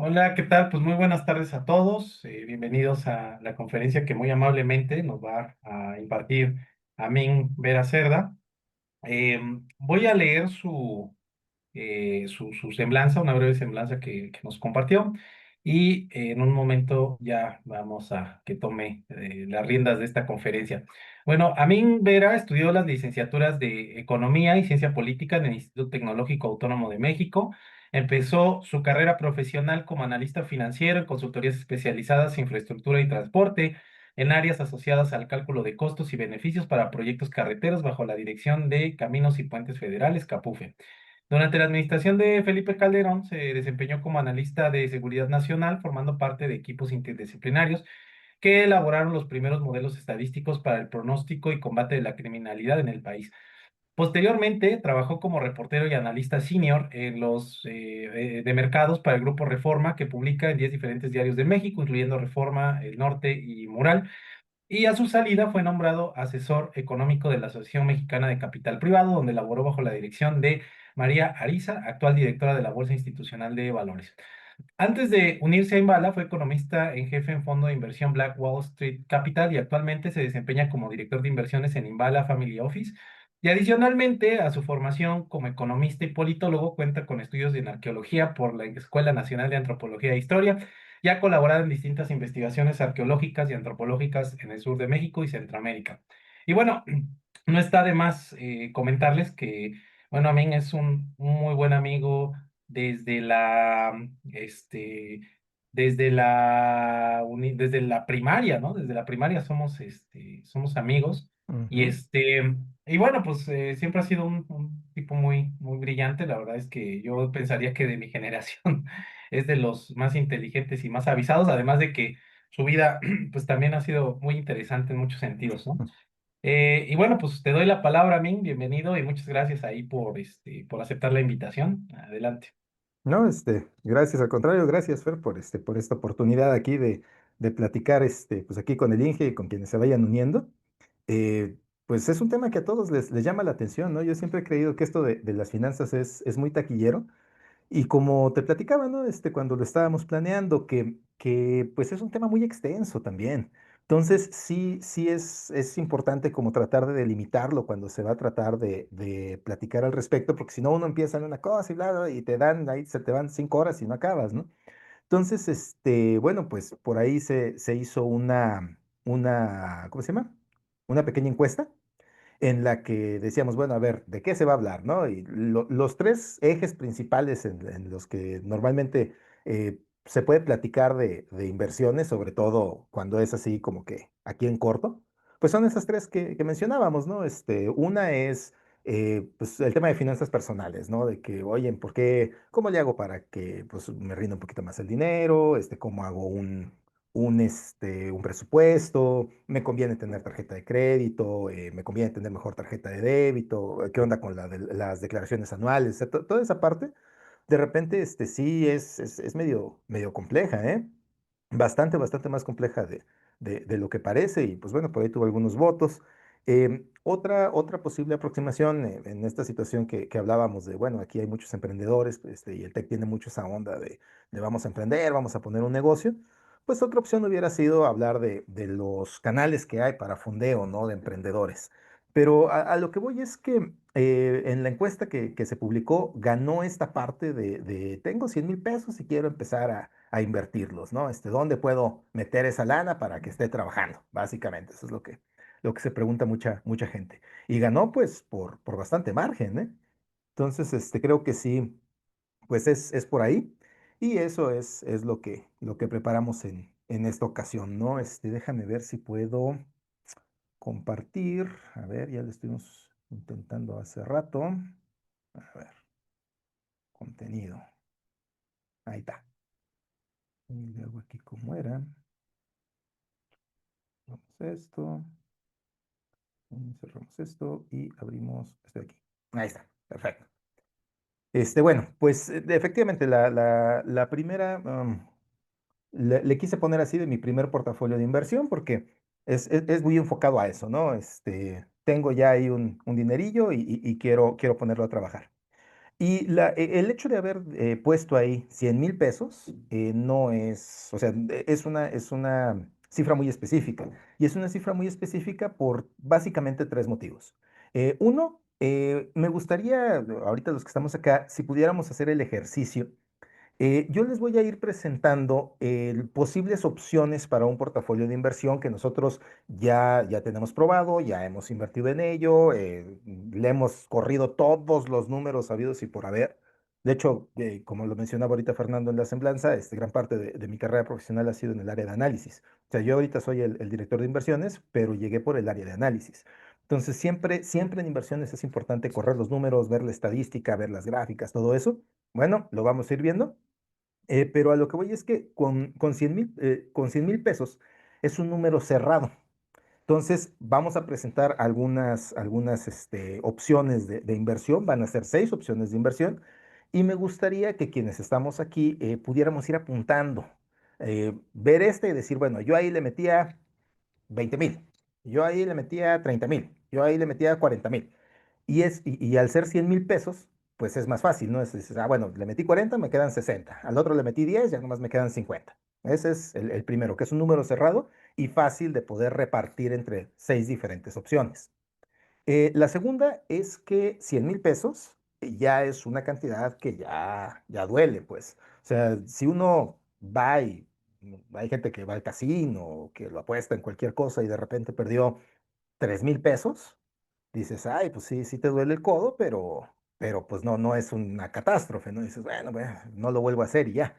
Hola, ¿qué tal? Pues muy buenas tardes a todos. Bienvenidos a la conferencia que muy amablemente nos va a impartir Amin Vera Cerda. Voy a leer su semblanza, una breve semblanza que nos compartió. Y en un momento ya vamos a que tome las riendas de esta conferencia. Bueno, Amin Vera estudió las licenciaturas de Economía y Ciencia Política en el Instituto Tecnológico Autónomo de México. Empezó su carrera profesional como analista financiero en consultorías especializadas en infraestructura y transporte, en áreas asociadas al cálculo de costos y beneficios para proyectos carreteros bajo la dirección de Caminos y Puentes Federales, CAPUFE. Durante la administración de Felipe Calderón se desempeñó como analista de seguridad nacional, formando parte de equipos interdisciplinarios que elaboraron los primeros modelos estadísticos para el pronóstico y combate de la criminalidad en el país. Posteriormente, trabajó como reportero y analista senior en los de mercados para el Grupo Reforma, que publica en 10 diferentes diarios de México, incluyendo Reforma, El Norte y Mural. Y a su salida fue nombrado asesor económico de la Asociación Mexicana de Capital Privado, donde laboró bajo la dirección de María Ariza, actual directora de la Bolsa Institucional de Valores. Antes de unirse a Inbala, fue economista en jefe en fondo de inversión Black Wall Street Capital y actualmente se desempeña como director de inversiones en Inbala Family Office. Y adicionalmente a su formación como economista y politólogo, cuenta con estudios en arqueología por la Escuela Nacional de Antropología e Historia y ha colaborado en distintas investigaciones arqueológicas y antropológicas en el sur de México y Centroamérica. Y bueno, no está de más comentarles que, bueno, Amin es un muy buen amigo desde desde la primaria, ¿no? Desde la primaria somos amigos. Y Ujú. y bueno, pues siempre ha sido un tipo muy, muy brillante. La verdad es que yo pensaría que de mi generación es de los más inteligentes y más avisados, además de que su vida, pues también ha sido muy interesante en muchos sentidos, ¿no? Y bueno, pues te doy la palabra, Min, bienvenido y muchas gracias ahí por aceptar la invitación. Adelante. No, gracias, al contrario, gracias, Fer, por esta oportunidad aquí de platicar, pues aquí con el Inge y con quienes se vayan uniendo. Eh, pues es un tema que a todos les llama la atención, ¿no? Yo siempre he creído que esto de las finanzas es muy taquillero. Y como te platicaba, ¿no? Cuando lo estábamos planeando, que pues es un tema muy extenso también. Entonces, sí es importante como tratar de delimitarlo cuando se va a tratar de platicar al respecto, porque si no uno empieza en una cosa y bla, bla, y te dan, ahí se te van 5 horas y no acabas, ¿no? Entonces, bueno, pues por ahí se hizo ¿cómo se llama? Una pequeña encuesta en la que decíamos, bueno, a ver, ¿de qué se va a hablar, no? Y los tres ejes principales en los que normalmente se puede platicar de inversiones, sobre todo cuando es así como que aquí en corto, pues son esas tres que mencionábamos, ¿no? Una es pues el tema de finanzas personales, ¿no? De que, oye, ¿por qué, cómo le hago para que pues me rinda un poquito más el dinero? ¿Cómo hago un presupuesto? ¿Me conviene tener tarjeta de crédito? ¿Me conviene tener mejor tarjeta de débito? ¿Qué onda con las declaraciones anuales? O sea, toda esa parte, de repente, sí es medio compleja, ¿eh? Bastante más compleja de lo que parece, y pues bueno, por ahí tuvo algunos votos. Otra posible aproximación en esta situación que hablábamos de, bueno, aquí hay muchos emprendedores, y el TEC tiene mucho esa onda de vamos a emprender, vamos a poner un negocio. Pues otra opción hubiera sido hablar de los canales que hay para fondeo, ¿no? De emprendedores. Pero a lo que voy es que en la encuesta que se publicó ganó esta parte de tengo 100,000 pesos y quiero empezar a invertirlos, ¿no? ¿Dónde puedo meter esa lana para que esté trabajando? Básicamente, eso es lo que se pregunta mucha gente. Y ganó pues por bastante margen, ¿eh? Entonces, creo que sí, pues es por ahí. Y eso es lo que preparamos en esta ocasión, ¿no? Déjame ver si puedo compartir. A ver, ya lo estuvimos intentando hace rato. A ver, contenido. Ahí está. Y luego aquí cómo era. Vamos a esto. Cerramos esto y abrimos esto de aquí. Ahí está. Perfecto. Bueno, pues efectivamente, la primera, le quise poner así de mi primer portafolio de inversión porque es muy enfocado a eso, ¿no? Tengo ya ahí un dinerillo y quiero ponerlo a trabajar. Y el hecho de haber puesto ahí 100,000 pesos no es, o sea, es una cifra muy específica. Y es una cifra muy específica por básicamente tres motivos. Uno, me gustaría, ahorita los que estamos acá, si pudiéramos hacer el ejercicio. Yo les voy a ir presentando posibles opciones para un portafolio de inversión que nosotros ya tenemos probado, ya hemos invertido en ello, le hemos corrido todos los números habidos y por haber. De hecho, como lo mencionaba ahorita Fernando en la semblanza, gran parte de mi carrera profesional ha sido en el área de análisis. O sea, yo ahorita soy el director de inversiones, pero llegué por el área de análisis. Entonces, siempre en inversiones es importante correr los números, ver la estadística, ver las gráficas, todo eso. Bueno, lo vamos a ir viendo. Pero a lo que voy es que con 100,000 pesos es un número cerrado. Entonces, vamos a presentar algunas opciones de inversión. Van a ser 6 opciones de inversión. Y me gustaría que quienes estamos aquí pudiéramos ir apuntando, ver y decir, bueno, yo ahí le metía 20,000, yo ahí le metía 30,000, yo ahí le metía 40,000. Y al ser 100,000 pesos, pues es más fácil, ¿no? Bueno, le metí 40, me quedan 60. Al otro le metí 10, ya nomás me quedan 50. Ese es el primero, que es un número cerrado y fácil de poder repartir entre 6 diferentes opciones. La segunda es que 100,000 pesos ya es una cantidad que ya duele, pues. O sea, si uno va y hay gente que va al casino, que lo apuesta en cualquier cosa y de repente perdió 3,000 pesos, dices, ay, pues sí, sí te duele el codo, pero pues no es una catástrofe, ¿no? Dices, bueno, no lo vuelvo a hacer y ya.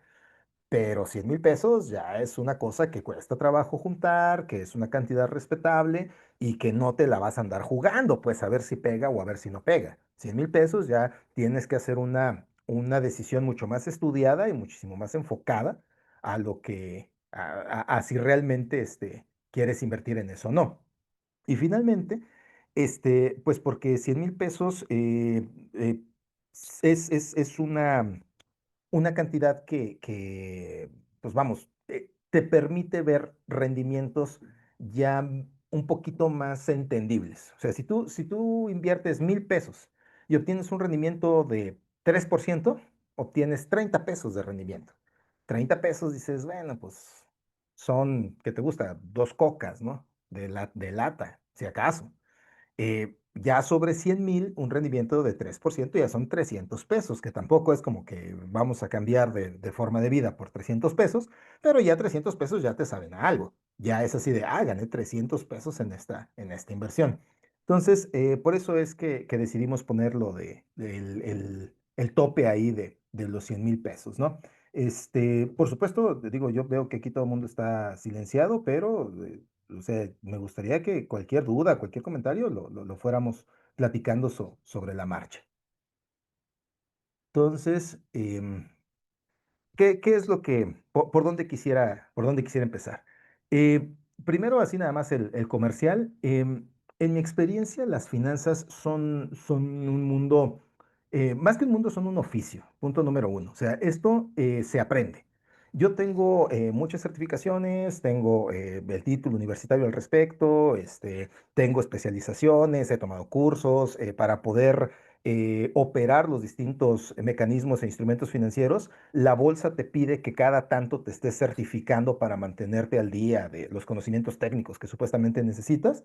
Pero 100,000 pesos ya es una cosa que cuesta trabajo juntar, que es una cantidad respetable y que no te la vas a andar jugando, pues a ver si pega o a ver si no pega. 100,000 pesos ya tienes que hacer una decisión mucho más estudiada y muchísimo más enfocada a lo que, a si realmente quieres invertir en eso o no. Y finalmente, pues porque 100,000 pesos es una cantidad pues vamos, te permite ver rendimientos ya un poquito más entendibles. O sea, si tú inviertes 1,000 pesos y obtienes un rendimiento de 3%, obtienes 30 pesos de rendimiento. 30 pesos dices, bueno, pues son, ¿qué te gusta? Dos cocas, ¿no? De lata, si acaso. Ya sobre 100,000, un rendimiento de 3% ya son 300 pesos, que tampoco es como que vamos a cambiar de forma de vida por 300 pesos, pero ya 300 pesos ya te saben a algo. Ya es así de, gané 300 pesos en esta inversión. Entonces, por eso es que decidimos ponerlo el tope ahí de los 100,000 pesos, ¿no? Por supuesto, te digo, yo veo que aquí todo el mundo está silenciado, pero o sea, me gustaría que cualquier duda, cualquier comentario lo fuéramos platicando sobre la marcha. Entonces, ¿qué es por dónde quisiera empezar? Eh, Primero, así nada más el comercial. En mi experiencia, las finanzas son un mundo, más que un mundo, son un oficio, punto número uno. O sea, esto se aprende. Yo tengo muchas certificaciones, tengo el título universitario al respecto, tengo especializaciones, he tomado cursos para poder operar los distintos mecanismos e instrumentos financieros. La bolsa te pide que cada tanto te estés certificando para mantenerte al día de los conocimientos técnicos que supuestamente necesitas,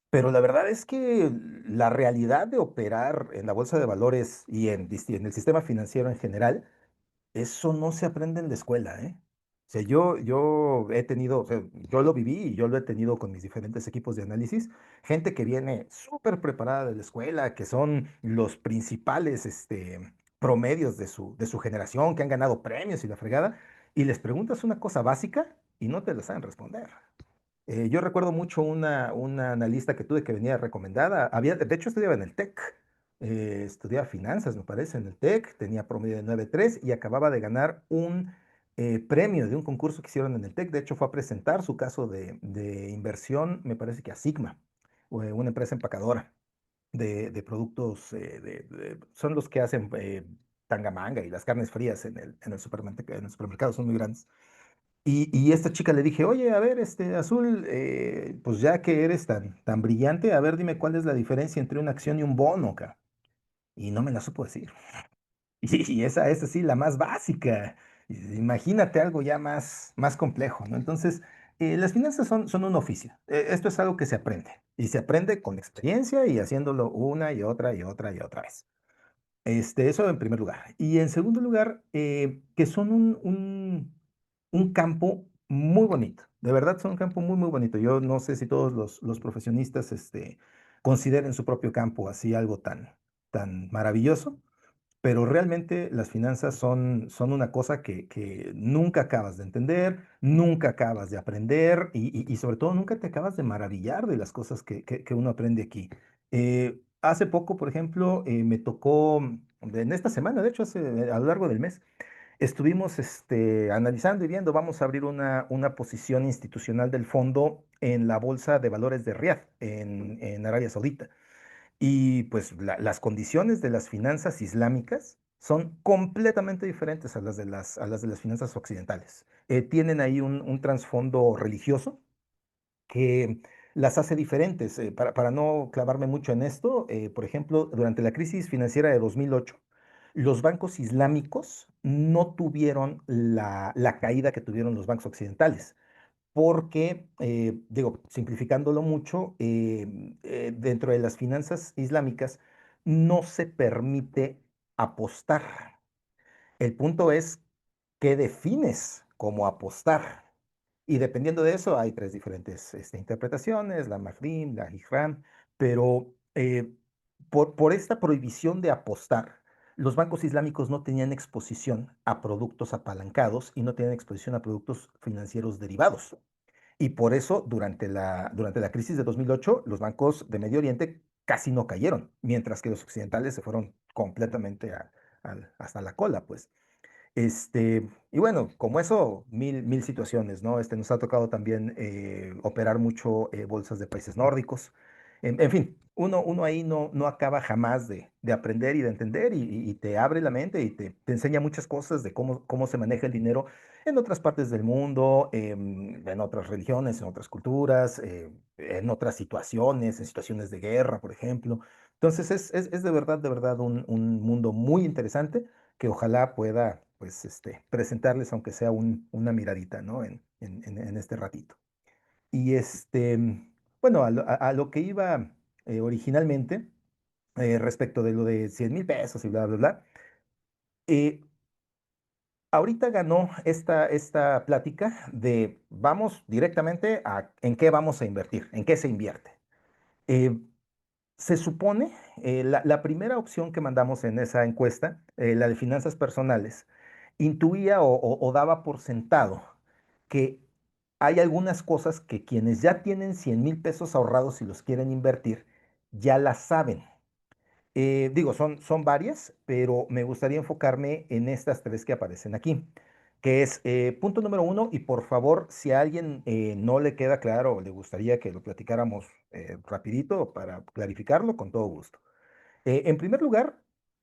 pero la verdad es que la realidad de operar en la bolsa de valores y en el sistema financiero en general, eso no se aprende en la escuela, ¿eh? O sea, yo he tenido, o sea, yo lo viví y yo lo he tenido con mis diferentes equipos de análisis, gente que viene súper preparada de la escuela, que son los principales promedios de su generación, que han ganado premios y la fregada, y les preguntas una cosa básica y no te la saben responder. Yo recuerdo mucho una analista que tuve que venía recomendada. De hecho, estudiaba en el TEC. Estudiaba finanzas, me parece, en el TEC. Tenía promedio de 9,3 y acababa de ganar un premio de un concurso que hicieron en el TEC. De hecho, fue a presentar su caso de inversión, me parece que a Sigma, una empresa empacadora de productos. Son los que hacen tangamanga y las carnes frías en el supermercado, son muy grandes. Y esta chica le dije, oye, a ver, Azul, pues ya que eres tan brillante, a ver, dime cuál es la diferencia entre una acción y un bono, acá. Y no me la supo decir. Y esa sí, la más básica. Imagínate algo ya más complejo, ¿no? Entonces, las finanzas son un oficio. Esto es algo que se aprende. Y se aprende con experiencia y haciéndolo una y otra y otra y otra vez. Eso en primer lugar. Y en segundo lugar, que son un campo muy bonito. De verdad, son un campo muy bonito. Yo no sé si todos los profesionistas consideren su propio campo así algo tan maravilloso, pero realmente las finanzas son una cosa que nunca acabas de entender, nunca acabas de aprender y sobre todo nunca te acabas de maravillar de las cosas que uno aprende aquí. Hace poco, por ejemplo, me tocó, en esta semana, de hecho, a lo largo del mes, estuvimos analizando y viendo, vamos a abrir una posición institucional del fondo en la Bolsa de Valores de Riad, en Arabia Saudita. Y pues las condiciones de las finanzas islámicas son completamente diferentes a las de las finanzas occidentales. Tienen ahí un trasfondo religioso que las hace diferentes. Para no clavarme mucho en esto, por ejemplo, durante la crisis financiera de 2008, los bancos islámicos no tuvieron la caída que tuvieron los bancos occidentales porque, digo, simplificándolo mucho, dentro de las finanzas islámicas no se permite apostar. El punto es qué defines como apostar. Y dependiendo de eso, hay tres diferentes interpretaciones, la Mahrim, la Hijram, pero por esta prohibición de apostar, los bancos islámicos no tenían exposición a productos apalancados y no tenían exposición a productos financieros derivados. Y por eso, durante la crisis de 2008, los bancos de Medio Oriente casi no cayeron, mientras que los occidentales se fueron completamente hasta la cola, pues. Y bueno, como eso, mil situaciones, ¿no? Nos ha tocado también operar mucho bolsas de países nórdicos. En fin, uno ahí no acaba jamás de aprender y de entender y te abre la mente y te enseña muchas cosas de cómo se maneja el dinero en otras partes del mundo, en otras religiones, en otras culturas, en otras situaciones, en situaciones de guerra, por ejemplo. Entonces es de verdad un mundo muy interesante que ojalá pueda, pues, presentarles, aunque sea una miradita, ¿no? En este ratito. Y bueno, a lo que iba originalmente, respecto de lo de 100,000 pesos y bla, bla, bla, eh, ahorita ganó esta plática de vamos directamente a en qué vamos a invertir, en qué se invierte. Eh, Se supone, la primera opción que mandamos en esa encuesta, la de finanzas personales, intuía o daba por sentado que hay algunas cosas que quienes ya tienen 100,000 pesos ahorrados y los quieren invertir, ya las saben. Digo, son varias, pero me gustaría enfocarme en estas tres que aparecen aquí, que es punto número uno, y por favor, si a alguien no le queda claro o le gustaría que lo platicáramos rapidito para clarificarlo, con todo gusto. En primer lugar,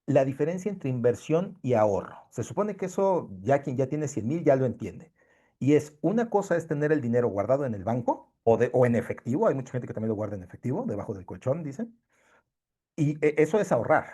la diferencia entre inversión y ahorro. Se supone que eso ya quien ya tiene 100,000 ya lo entiende. Y una cosa es tener el dinero guardado en el banco o en efectivo. Hay mucha gente que también lo guarda en efectivo, debajo del colchón, dicen. Y eso es ahorrar.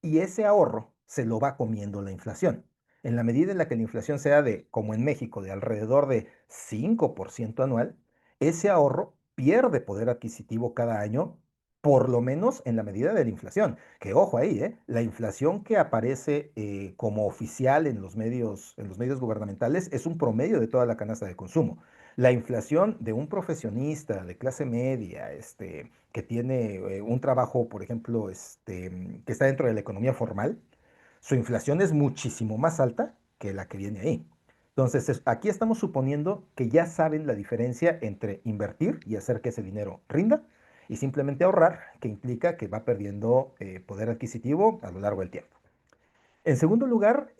Y ese ahorro se lo va comiendo la inflación. En la medida en la que la inflación sea como en México, de alrededor de 5% anual, ese ahorro pierde poder adquisitivo cada año, por lo menos en la medida de la inflación. Que ojo ahí, ¿eh? La inflación que aparece como oficial en los medios gubernamentales es un promedio de toda la canasta de consumo. La inflación de un profesionista de clase media, que tiene un trabajo, por ejemplo, que está dentro de la economía formal, su inflación es muchísimo más alta que la que viene ahí. Entonces, aquí estamos suponiendo que ya saben la diferencia entre invertir y hacer que ese dinero rinda y simplemente ahorrar, que implica que va perdiendo poder adquisitivo a lo largo del tiempo. En segundo lugar,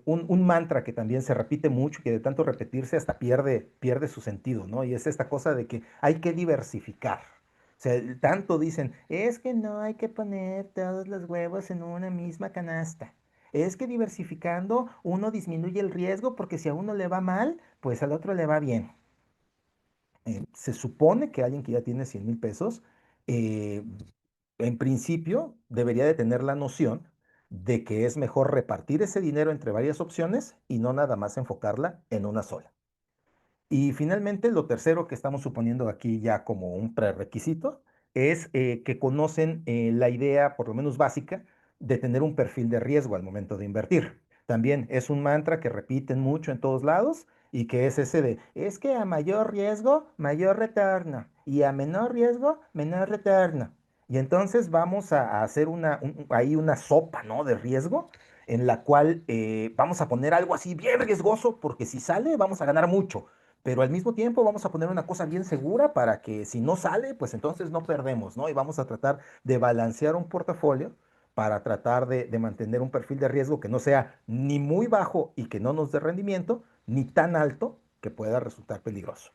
un mantra que también se repite mucho y que de tanto repetirse hasta pierde su sentido, ¿no? Y es esta cosa de que hay que diversificar. O sea, tanto dicen, es que no hay que poner todos los huevos en una misma canasta. Es que diversificando uno disminuye el riesgo porque si a uno le va mal, pues al otro le va bien. Se supone que alguien que ya tiene 100,000 pesos, eh, en principio debería de tener la noción de que es mejor repartir ese dinero entre varias opciones y no nada más enfocarla en una sola. Y finalmente, lo tercero que estamos suponiendo aquí ya como un prerequisito es que conocen la idea, por lo menos básica, de tener un perfil de riesgo al momento de invertir. También es un mantra que repiten mucho en todos lados y que es ese de, es que a mayor riesgo, mayor retorno, y a menor riesgo, menor retorno. Y entonces vamos a hacer ahí una sopa, ¿no? De riesgo en la cual vamos a poner algo así bien riesgoso porque si sale vamos a ganar mucho, pero al mismo tiempo vamos a poner una cosa bien segura para que si no sale, pues entonces no perdemos, ¿no? Y vamos a tratar de balancear un portafolio para tratar de mantener un perfil de riesgo que no sea ni muy bajo y que no nos dé rendimiento, ni tan alto que pueda resultar peligroso.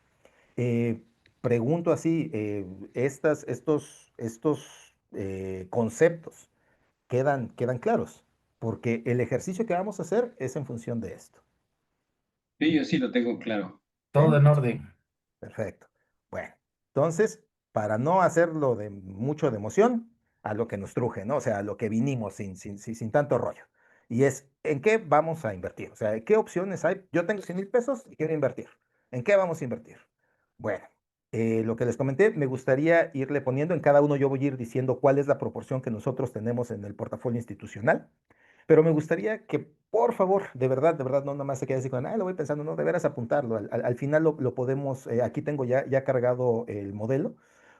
Eh, Pregunto así, estos conceptos quedan claros, porque el ejercicio que vamos a hacer es en función de esto. Sí, yo sí lo tengo claro. Todo ¿Sí? en orden. Perfecto. Bueno, entonces, para no hacerlo de mucho de emoción, a lo que nos truje, ¿no? O sea, a lo que vinimos sin tanto rollo. Y es, ¿en qué vamos a invertir? O sea, ¿qué opciones hay? Yo tengo 100,000 pesos y quiero invertir. ¿En qué vamos a invertir? Bueno, lo que les comenté, me gustaría irle poniendo en cada uno, yo voy a ir diciendo cuál es la proporción que nosotros tenemos en el portafolio institucional. Pero me gustaría que, por favor, de verdad, no nada más se quede así con, lo voy pensando, no, de veras apuntarlo. Al final lo podemos, aquí tengo ya cargado el modelo,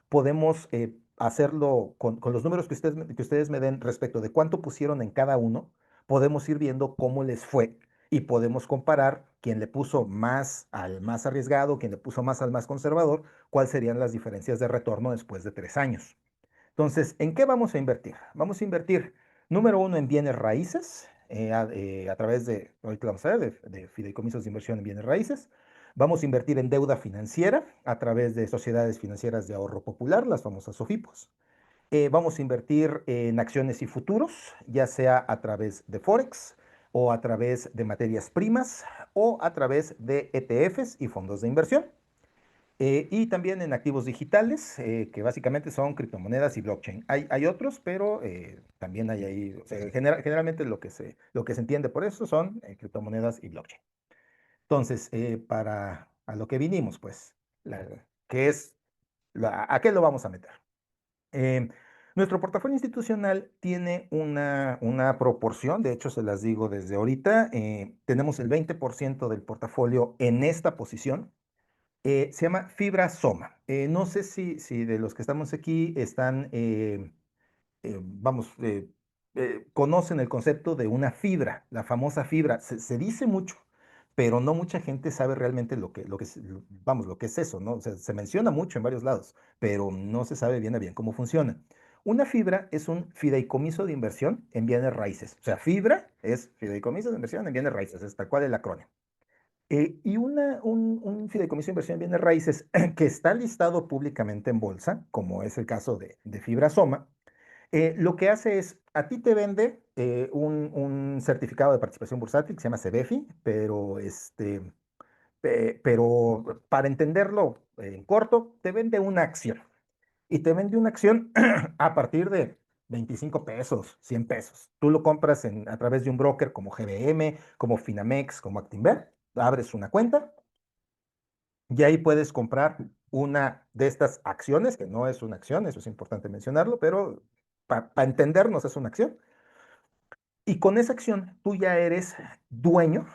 podemos hacerlo con los números que ustedes me den respecto de cuánto pusieron en cada uno, podemos ir viendo cómo les fue y podemos comparar quién le puso más al más arriesgado, quién le puso más al más conservador, cuáles serían las diferencias de retorno después de 3 años. Entonces, ¿en qué vamos a invertir? Vamos a invertir, número uno, en bienes raíces, a través de, ahorita vamos a ver, de fideicomisos de inversión en bienes raíces. Vamos a invertir en deuda financiera a través de sociedades financieras de ahorro popular, las famosas SOFIPOS. Vamos a invertir en acciones y futuros, ya sea a través de Forex o a través de materias primas o a través de ETFs y fondos de inversión. Y también en activos digitales, que básicamente son criptomonedas y blockchain. Hay otros, pero también hay ahí, o sea, generalmente lo que se entiende por eso son criptomonedas y blockchain. Entonces, para a lo que vinimos, pues, ¿qué es, a qué lo vamos a meter? Eh, Nuestro portafolio institucional tiene una proporción, de hecho se las digo desde ahorita, tenemos el 20% del portafolio en esta posición, se llama fibra soma. No sé si de los que estamos aquí están, vamos, conocen el concepto de una fibra, la famosa fibra. Se dice mucho, pero no mucha gente sabe realmente vamos, lo que es eso, ¿no? O sea, se menciona mucho en varios lados, pero no se sabe bien a bien cómo funciona. Una fibra es un fideicomiso de inversión en bienes raíces. O sea, fibra es fideicomiso de inversión en bienes raíces, es tal cual el acrónimo. Y un fideicomiso de inversión en bienes raíces que está listado públicamente en bolsa, como es el caso de FibraSoma, lo que hace es, a ti te vende un certificado de participación bursátil que se llama CEBEFI, pero para entenderlo en corto, te vende una acción. Y te vende una acción a partir de 25 pesos, 100 pesos. Tú lo compras a través de un broker como GBM, como Finamex, como Actinver, abres una cuenta y ahí puedes comprar una de estas acciones, que no es una acción, eso es importante mencionarlo, pero para entendernos es una acción. Y con esa acción tú ya eres dueño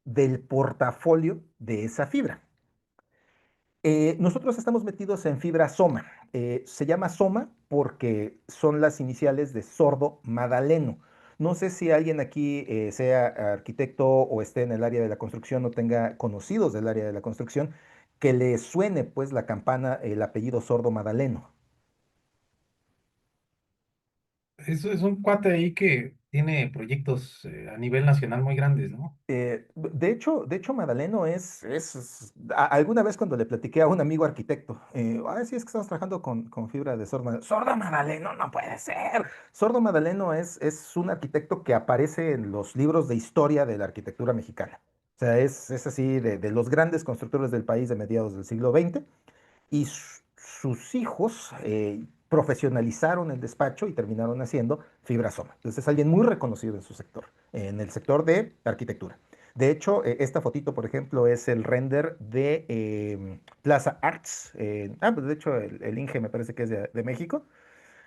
del portafolio de esa fibra. Nosotros estamos metidos en fibra Soma. Se llama Soma porque son las iniciales de sordo madaleno. No sé si alguien aquí sea arquitecto o esté en el área de la construcción o tenga conocidos del área de la construcción, que le suene pues la campana, el apellido sordo madaleno. Es un cuate ahí que tiene proyectos a nivel nacional muy grandes, ¿no? De hecho, Madaleno alguna vez cuando le platiqué a un amigo arquitecto, sí, es que estamos trabajando con fibra de sordo Madaleno. ¡Sordo Madaleno! ¡No puede ser! Sordo Madaleno es un arquitecto que aparece en los libros de historia de la arquitectura mexicana. O sea, es así de los grandes constructores del país de mediados del siglo XX y sus hijos, profesionalizaron el despacho y terminaron haciendo Fibrasoma. Entonces es alguien muy reconocido en su sector, en el sector de arquitectura. De hecho, esta fotito, por ejemplo, es el render de Plaza Arts. Pues de hecho, el Inge me parece que es de México.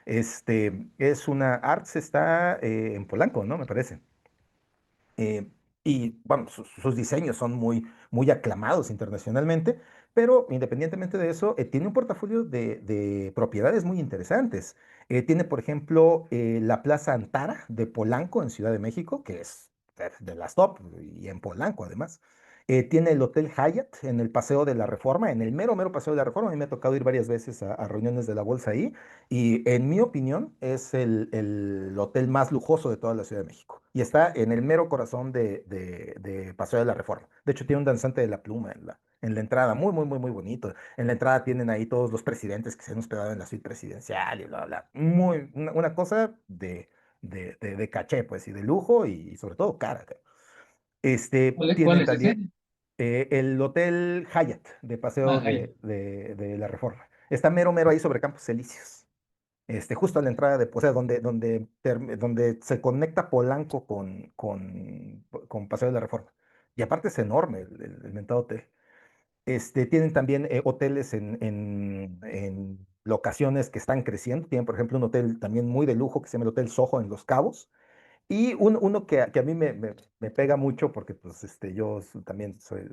Es una Arts, está en Polanco, ¿no? Me parece. Eh, y bueno, sus diseños son muy aclamados internacionalmente, pero independientemente de eso, tiene un portafolio de propiedades muy interesantes. Tiene, por ejemplo, la Plaza Antara de Polanco en Ciudad de México, que es de las top, y en Polanco además. Tiene el Hotel Hyatt en el Paseo de la Reforma, en el mero Paseo de la Reforma. A mí me ha tocado ir varias veces a reuniones de la bolsa ahí. Y en mi opinión es el hotel más lujoso de toda la Ciudad de México. Y está en el mero corazón de Paseo de la Reforma. De hecho, tiene un danzante de la pluma en la entrada, muy bonito. En la entrada tienen ahí todos los presidentes que se han hospedado en la suite presidencial y bla, bla. Una cosa de caché, pues, y de lujo y sobre todo cara. Cuál Tienen es ese? también el Hotel Hyatt de Paseo Ah, ahí. de la Reforma. Está mero ahí sobre Campos Elíseos. Justo a la entrada de, o sea, donde se conecta Polanco con Paseo de la Reforma. Y aparte es enorme el mentado hotel. Tienen también hoteles en locaciones que están creciendo. Tienen, por ejemplo, un hotel también muy de lujo que se llama el Hotel Soho en Los Cabos. Y uno que a mí me pega mucho porque pues, yo también soy,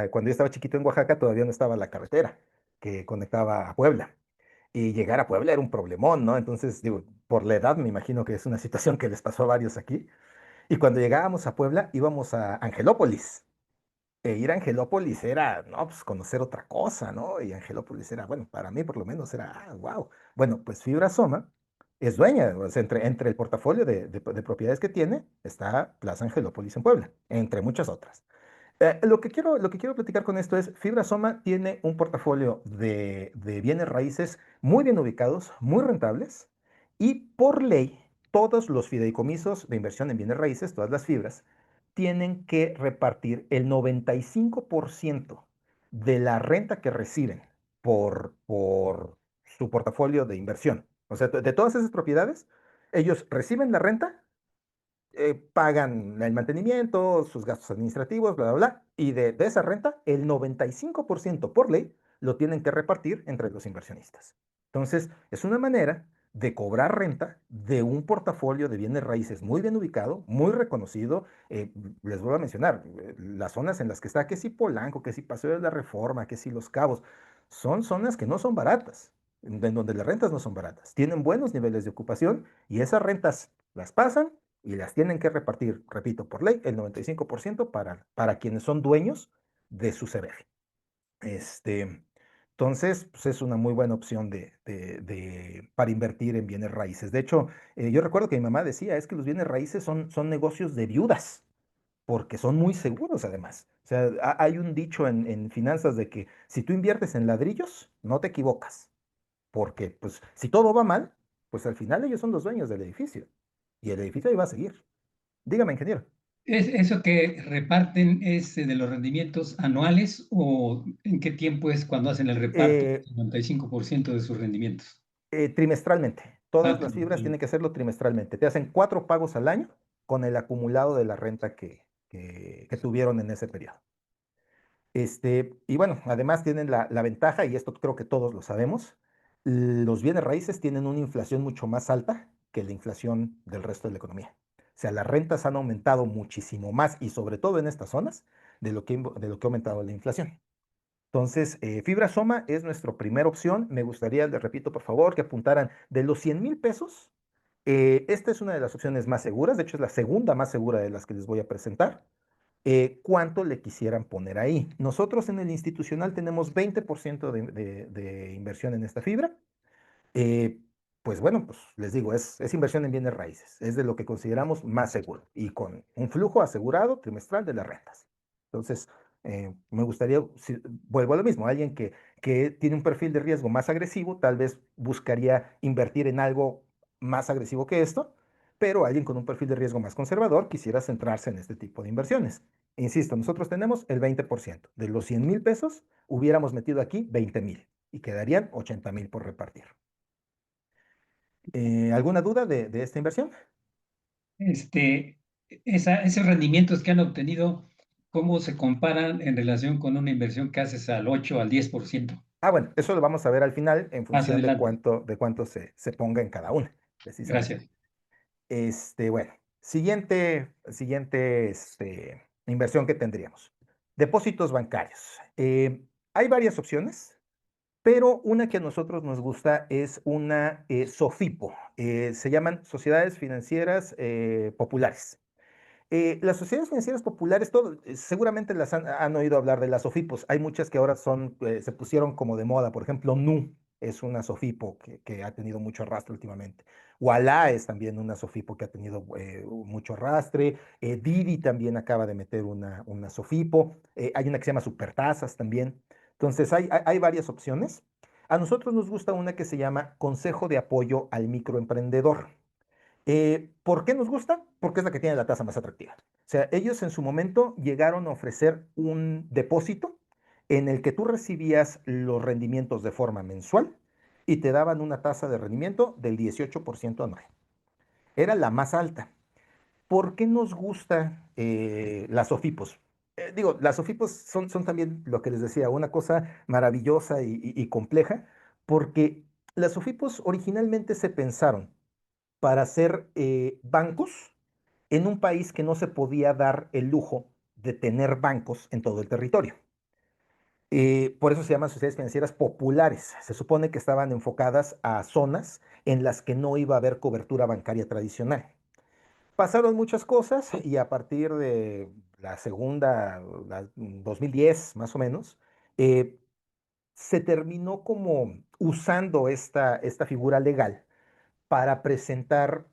cuando yo estaba chiquito en Oaxaca todavía no estaba la carretera que conectaba a Puebla. Y llegar a Puebla era un problemón, ¿no? Entonces, digo, por la edad me imagino que es una situación que les pasó a varios aquí. Y cuando llegábamos a Puebla íbamos a Angelópolis. Ir a Angelópolis era, no, pues conocer otra cosa, ¿no? Y Angelópolis era, bueno, para mí por lo menos era, wow. Bueno, pues Fibrasoma es dueña, o sea, entre el portafolio de propiedades que tiene está Plaza Angelópolis en Puebla, entre muchas otras. Lo que quiero platicar con esto es, Fibrasoma tiene un portafolio de bienes raíces muy bien ubicados, muy rentables, y por ley, todos los fideicomisos de inversión en bienes raíces, todas las fibras, tienen que repartir el 95% de la renta que reciben por su portafolio de inversión. O sea, de todas esas propiedades, ellos reciben la renta, pagan el mantenimiento, sus gastos administrativos, bla, bla, bla, y de esa renta, el 95% por ley lo tienen que repartir entre los inversionistas. Entonces, es una manera de cobrar renta de un portafolio de bienes raíces muy bien ubicado, muy reconocido. Les voy a mencionar las zonas en las que está, que si Polanco, que si Paseo de la Reforma, que si Los Cabos, son zonas que no son baratas, en donde las rentas no son baratas, tienen buenos niveles de ocupación y esas rentas las pasan y las tienen que repartir, repito, por ley, el 95% para quienes son dueños de su CBF. Entonces, pues es una muy buena opción para invertir en bienes raíces. De hecho, yo recuerdo que mi mamá decía, es que los bienes raíces son negocios de viudas, porque son muy seguros además. O sea, hay un dicho en finanzas de que si tú inviertes en ladrillos, no te equivocas, porque pues si todo va mal, pues al final ellos son los dueños del edificio y el edificio ahí va a seguir. Dígame, ingeniero. ¿Eso que reparten es de los rendimientos anuales o en qué tiempo es cuando hacen el reparto del Eh, 55% de sus rendimientos? Trimestralmente. Ah, Todas las fibras tienen que hacerlo trimestralmente. Te hacen 4 pagos al año con el acumulado de la renta que tuvieron en ese periodo. Y bueno, además tienen la ventaja, y esto creo que todos lo sabemos, los bienes raíces tienen una inflación mucho más alta que la inflación del resto de la economía. O sea, las rentas han aumentado muchísimo más y sobre todo en estas zonas de lo que ha aumentado la inflación. Entonces, Fibrasoma es nuestra primera opción. Me gustaría, les repito, por favor, que apuntaran de los 100,000 pesos. Esta es una de las opciones más seguras, de hecho es la segunda más segura de las que les voy a presentar. ¿Cuánto le quisieran poner ahí? Nosotros en el institucional tenemos 20% de inversión en esta fibra. Eh, pues bueno, pues les digo, es inversión en bienes raíces, es de lo que consideramos más seguro y con un flujo asegurado trimestral de las rentas. Entonces, me gustaría, vuelvo a lo mismo, alguien que tiene un perfil de riesgo más agresivo, tal vez buscaría invertir en algo más agresivo que esto, pero alguien con un perfil de riesgo más conservador quisiera centrarse en este tipo de inversiones. Insisto, nosotros tenemos el 20%. De los 100,000 pesos, hubiéramos metido aquí 20,000 y quedarían 80,000 por repartir. ¿Alguna duda de esta inversión? Este, esos rendimientos que han obtenido, ¿cómo se comparan en relación con una inversión que haces al 8 al 10%? Bueno, eso lo vamos a ver al final en Más función adelante. de cuánto se ponga en cada una, precisamente. Gracias. Bueno, siguiente inversión que tendríamos. Depósitos bancarios. Hay varias opciones, pero una que a nosotros nos gusta es una SOFIPO. Se llaman Sociedades Financieras Populares. Las sociedades financieras populares, seguramente han oído hablar de las SOFIPOS. Hay muchas que ahora se pusieron como de moda. Por ejemplo, Nu es una SOFIPO que ha tenido mucho arrastre últimamente. Ualá es también una SOFIPO que ha tenido mucho arrastre. Didi también acaba de meter una SOFIPO. Hay una que se llama Supertasas también. Entonces, hay varias opciones. A nosotros nos gusta una que se llama Consejo de Apoyo al Microemprendedor. ¿Por qué nos gusta? Porque es la que tiene la tasa más atractiva. O sea, ellos en su momento llegaron a ofrecer un depósito en el que tú recibías los rendimientos de forma mensual y te daban una tasa de rendimiento del 18% anual. Era la más alta. ¿Por qué nos gusta las OFIPOS? Digo, las OFIPOS son también lo que les decía, una cosa maravillosa y compleja, porque las OFIPOS originalmente se pensaron para ser bancos en un país que no se podía dar el lujo de tener bancos en todo el territorio. Por eso se llaman sociedades financieras populares. Se supone que estaban enfocadas a zonas en las que no iba a haber cobertura bancaria tradicional. Pasaron muchas cosas y a partir de la segunda, 2010 más o menos, eh, se terminó como usando esta figura legal para presentar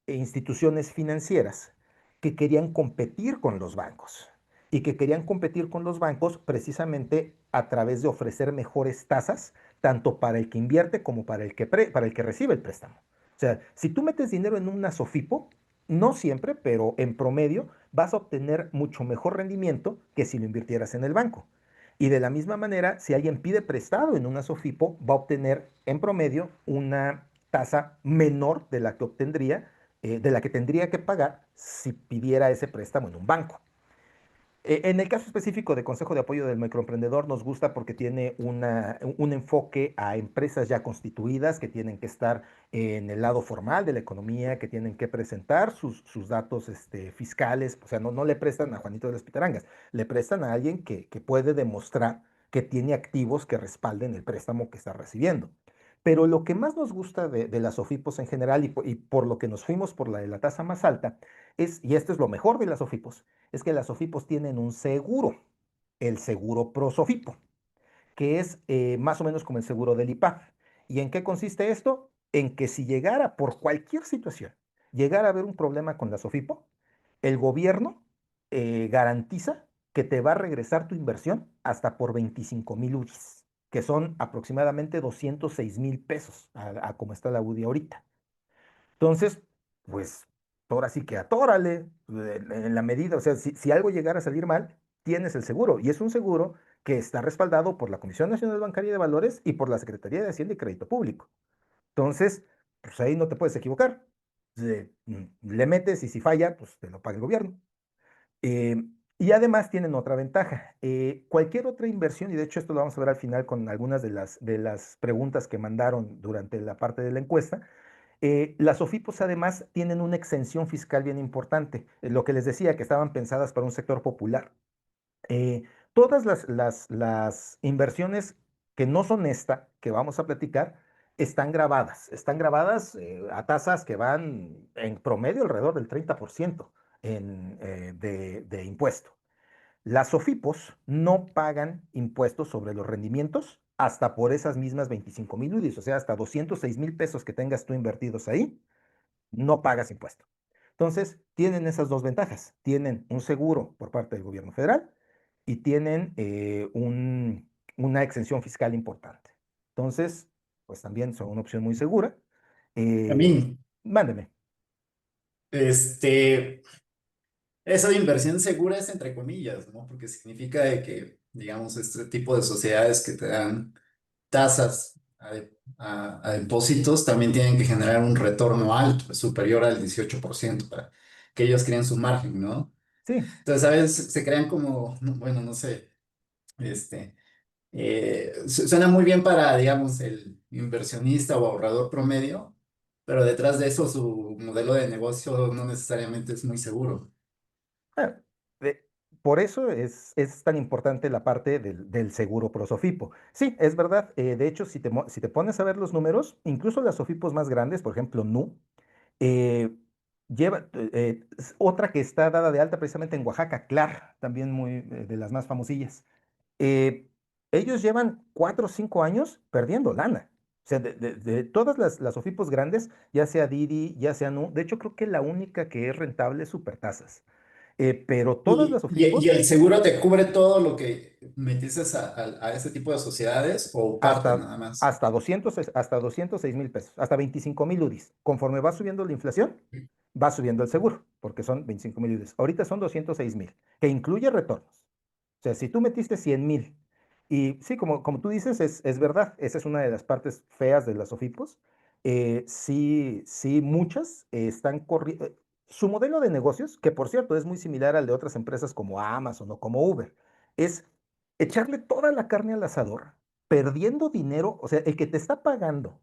instituciones financieras que querían competir con los bancos y que querían competir con los bancos precisamente a través de ofrecer mejores tasas, tanto para el que invierte como para el que recibe el préstamo. O sea, si tú metes dinero en una SOFIPO, no siempre, pero en promedio, vas a obtener mucho mejor rendimiento que si lo invirtieras en el banco. Y de la misma manera, si alguien pide prestado en una SOFIPO, va a obtener en promedio una tasa menor de la que obtendría, de la que tendría que pagar si pidiera ese préstamo en un banco. En el caso específico de Consejo de Apoyo del Microemprendedor, nos gusta porque tiene un enfoque a empresas ya constituidas que tienen que estar en el lado formal de la economía, que tienen que presentar sus datos fiscales. O sea, no le prestan a Juanito de las Pitarangas, le prestan a alguien que puede demostrar que tiene activos que respalden el préstamo que está recibiendo. Pero lo que más nos gusta de las OFIPOS en general y por lo que nos fuimos por la de la tasa más alta y esto es lo mejor de las OFIPOS, es que las SOFIPOS tienen un seguro, el seguro ProSOFIPO, que es más o menos como el seguro del IPAP. ¿Y en qué consiste esto? En que si llegara por cualquier situación, llegara a haber un problema con la SOFIPO, el gobierno garantiza que te va a regresar tu inversión hasta por 25,000 UDIs, que son aproximadamente 206,000 pesos, a como está la UDI ahorita. Entonces, pues ahora sí que atórale en la medida, o sea, si algo llegara a salir mal, tienes el seguro y es un seguro que está respaldado por la Comisión Nacional Bancaria de Valores y por la Secretaría de Hacienda y Crédito Público. Entonces, pues ahí no te puedes equivocar. Le metes y si falla, pues te lo paga el gobierno. Eh, y además tienen otra ventaja. Cualquier otra inversión, y de hecho esto lo vamos a ver al final con algunas de las preguntas que mandaron durante la parte de la encuesta, las OFIPOS además tienen una exención fiscal bien importante, lo que les decía, que estaban pensadas para un sector popular. Todas las inversiones que no son esta, que vamos a platicar, están grabadas a tasas que van en promedio alrededor del 30% de impuesto. Las SOFIPOS no pagan impuestos sobre los rendimientos hasta por esas mismas 25,000 UDIs, o sea, hasta 206,000 pesos que tengas tú invertidos ahí, no pagas impuesto. Entonces, tienen esas dos ventajas. Tienen un seguro por parte del gobierno federal y tienen una exención fiscal importante. Entonces, pues también son una opción muy segura. A Eh, mí, mándeme. este, Esa de inversión segura es entre comillas, ¿no? Porque significa de que, digamos, este tipo de sociedades que te dan tasas a depósitos, también tienen que generar un retorno alto, superior al 18% para que ellos creen su margen, ¿no? Sí, Entonces, a veces se crean como, bueno, no sé, este, suena muy bien para, digamos, el inversionista o ahorrador promedio, pero detrás de eso su modelo de negocio no necesariamente es muy seguro. ah, de- por eso es tan importante la parte del seguro pro SOFIPO. Sí, es verdad. De hecho, si te pones a ver los números, incluso las SOFIPOs más grandes, por ejemplo, Nu, eh, otra que está dada de alta precisamente en Oaxaca, CLAR, también muy de las más famosillas. eh, Ellos llevan 4 o 5 años perdiendo lana. O sea, de todas las OFIPOS grandes, ya sea Didi, ya sea Nu, de hecho creo que la única que es rentable es Supertasas. Pero todas las Y OFIPOS el seguro te cubre todo lo que metiste a ese tipo de sociedades o parte hasta, nada más. hasta 206,000 pesos, hasta 25,000 UDIs. Conforme va subiendo la inflación, va subiendo el seguro, porque son 25,000 UDIs. Ahorita son 206,000, que incluye retornos. O sea, si tú metiste 100,000, y sí, como tú dices, es verdad, esa es una de las partes feas de las OFIPOS. Sí, sí, muchas están corriendo. Su modelo de negocios, que por cierto es muy similar al de otras empresas como Amazon o como Uber, es echarle toda la carne al asador, perdiendo dinero. O sea, el que te está pagando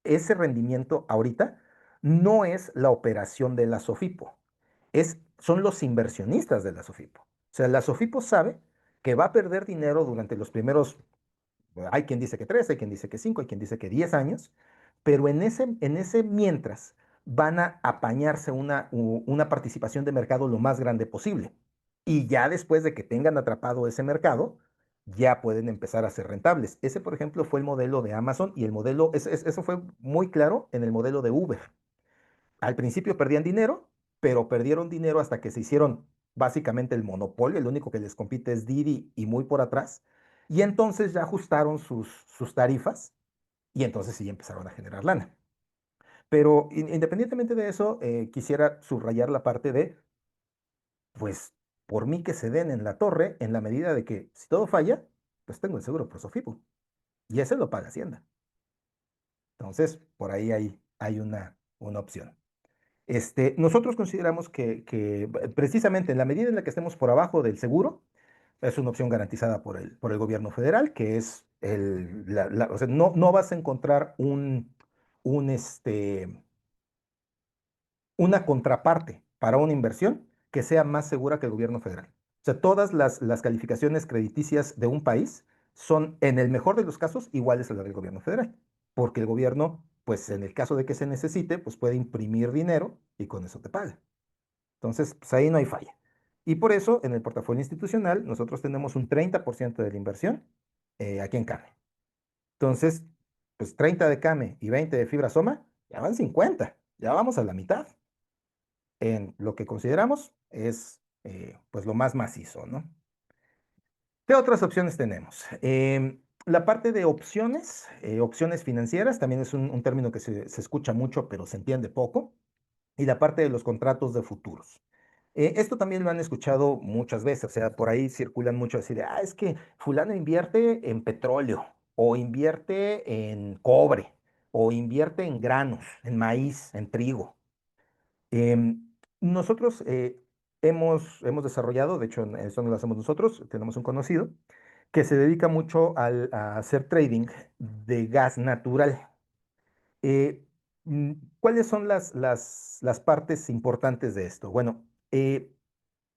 ese rendimiento ahorita no es la operación de la SOFIPO, son los inversionistas de la SOFIPO. O sea, la SOFIPO sabe que va a perder dinero durante los primeros, hay quien dice que 3, hay quien dice que 5, hay quien dice que 10 años, pero en ese mientras van a apañarse una participación de mercado lo más grande posible. Y ya después de que tengan atrapado ese mercado, ya pueden empezar a ser rentables. Ese, por ejemplo, fue el modelo de Amazon y el modelo, eso fue muy claro en el modelo de Uber. Al principio perdían dinero, pero perdieron dinero hasta que se hicieron básicamente el monopolio. El único que les compite es Didi y muy por atrás. Y entonces ya ajustaron sus tarifas y entonces sí empezaron a generar lana. Pero independientemente de eso, quisiera subrayar la parte de, pues, por mí que se den en la torre, en la medida de que si todo falla, pues tengo el seguro por Sofipo y ese lo paga Hacienda. Entonces, por ahí hay una opción. Nosotros consideramos que precisamente en la medida en la que estemos por abajo del seguro, es una opción garantizada por el gobierno federal, que es o sea, no vas a encontrar un, una contraparte para una inversión que sea más segura que el gobierno federal. O sea, todas las calificaciones crediticias de un país son, en el mejor de los casos, iguales a las del gobierno federal, porque el gobierno, pues en el caso de que se necesite, pues puede imprimir dinero y con eso te paga. Entonces, pues ahí no hay falla. Y por eso, en el portafolio institucional, nosotros tenemos un 30% de la inversión aquí en CAME. Entonces, pues 30 de CAME y 20 de Fibra Soma, ya van 50, ya vamos a la mitad en lo que consideramos es pues lo más macizo, ¿no? ¿Qué otras opciones tenemos? La parte de opciones, opciones financieras, también es un término que se escucha mucho, pero se entiende poco. Y la parte de los contratos de futuros. Esto también lo han escuchado muchas veces, o sea, por ahí circulan mucho así de, es que fulano invierte en petróleo, o invierte en cobre, o invierte en granos, en maíz, en trigo. Nosotros hemos desarrollado, de hecho, esto no lo hacemos nosotros, tenemos un conocido que se dedica mucho a hacer trading de gas natural. Eh, mm, ¿Cuáles son las partes importantes de esto? Bueno,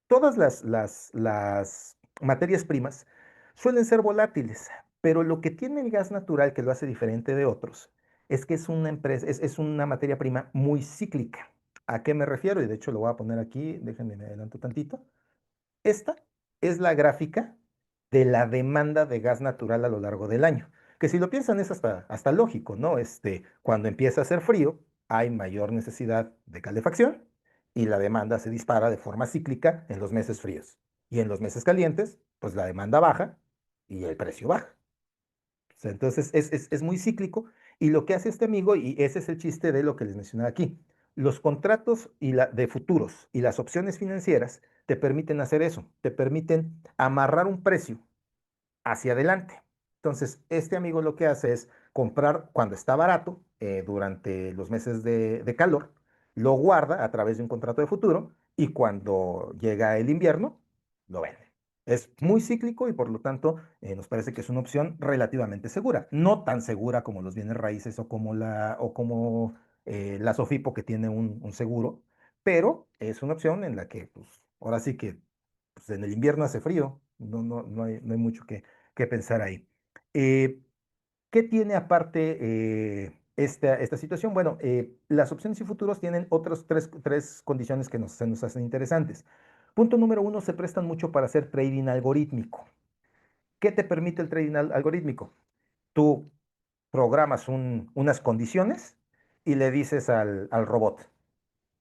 todas las materias primas suelen ser volátiles, pero lo que tiene el gas natural que lo hace diferente de otros es que es una empresa, es una materia prima muy cíclica. ¿A qué me refiero? Y de hecho lo voy a poner aquí, déjenme me adelanto tantito. Esta es la gráfica de la demanda de gas natural a lo largo del año, que si lo piensan es hasta lógico, ¿no? Cuando empieza a hacer frío, hay mayor necesidad de calefacción y la demanda se dispara de forma cíclica en los meses fríos. Y en los meses calientes, pues la demanda baja y el precio baja. O sea, entonces es muy cíclico y lo que hace este amigo, y ese es el chiste de lo que les mencionaba aquí, los contratos de futuros y las opciones financieras te permiten hacer eso, te permiten amarrar un precio hacia adelante. Entonces, este amigo lo que hace es comprar cuando está barato, durante los meses de calor, lo guarda a través de un contrato de futuro y cuando llega el invierno, lo vende. Es muy cíclico y por lo tanto nos parece que es una opción relativamente segura. No tan segura como los bienes raíces o como la Sofipo que tiene un seguro, pero es una opción en la que pues, ahora sí que pues, en el invierno hace frío, no hay mucho que pensar ahí. Eh, ¿Qué tiene aparte esta situación? Bueno, las opciones y futuros tienen otras tres condiciones que se nos hacen interesantes. Punto número uno, se prestan mucho para hacer trading algorítmico. ¿Qué te permite el trading algorítmico? Tú programas unas condiciones y le dices al robot,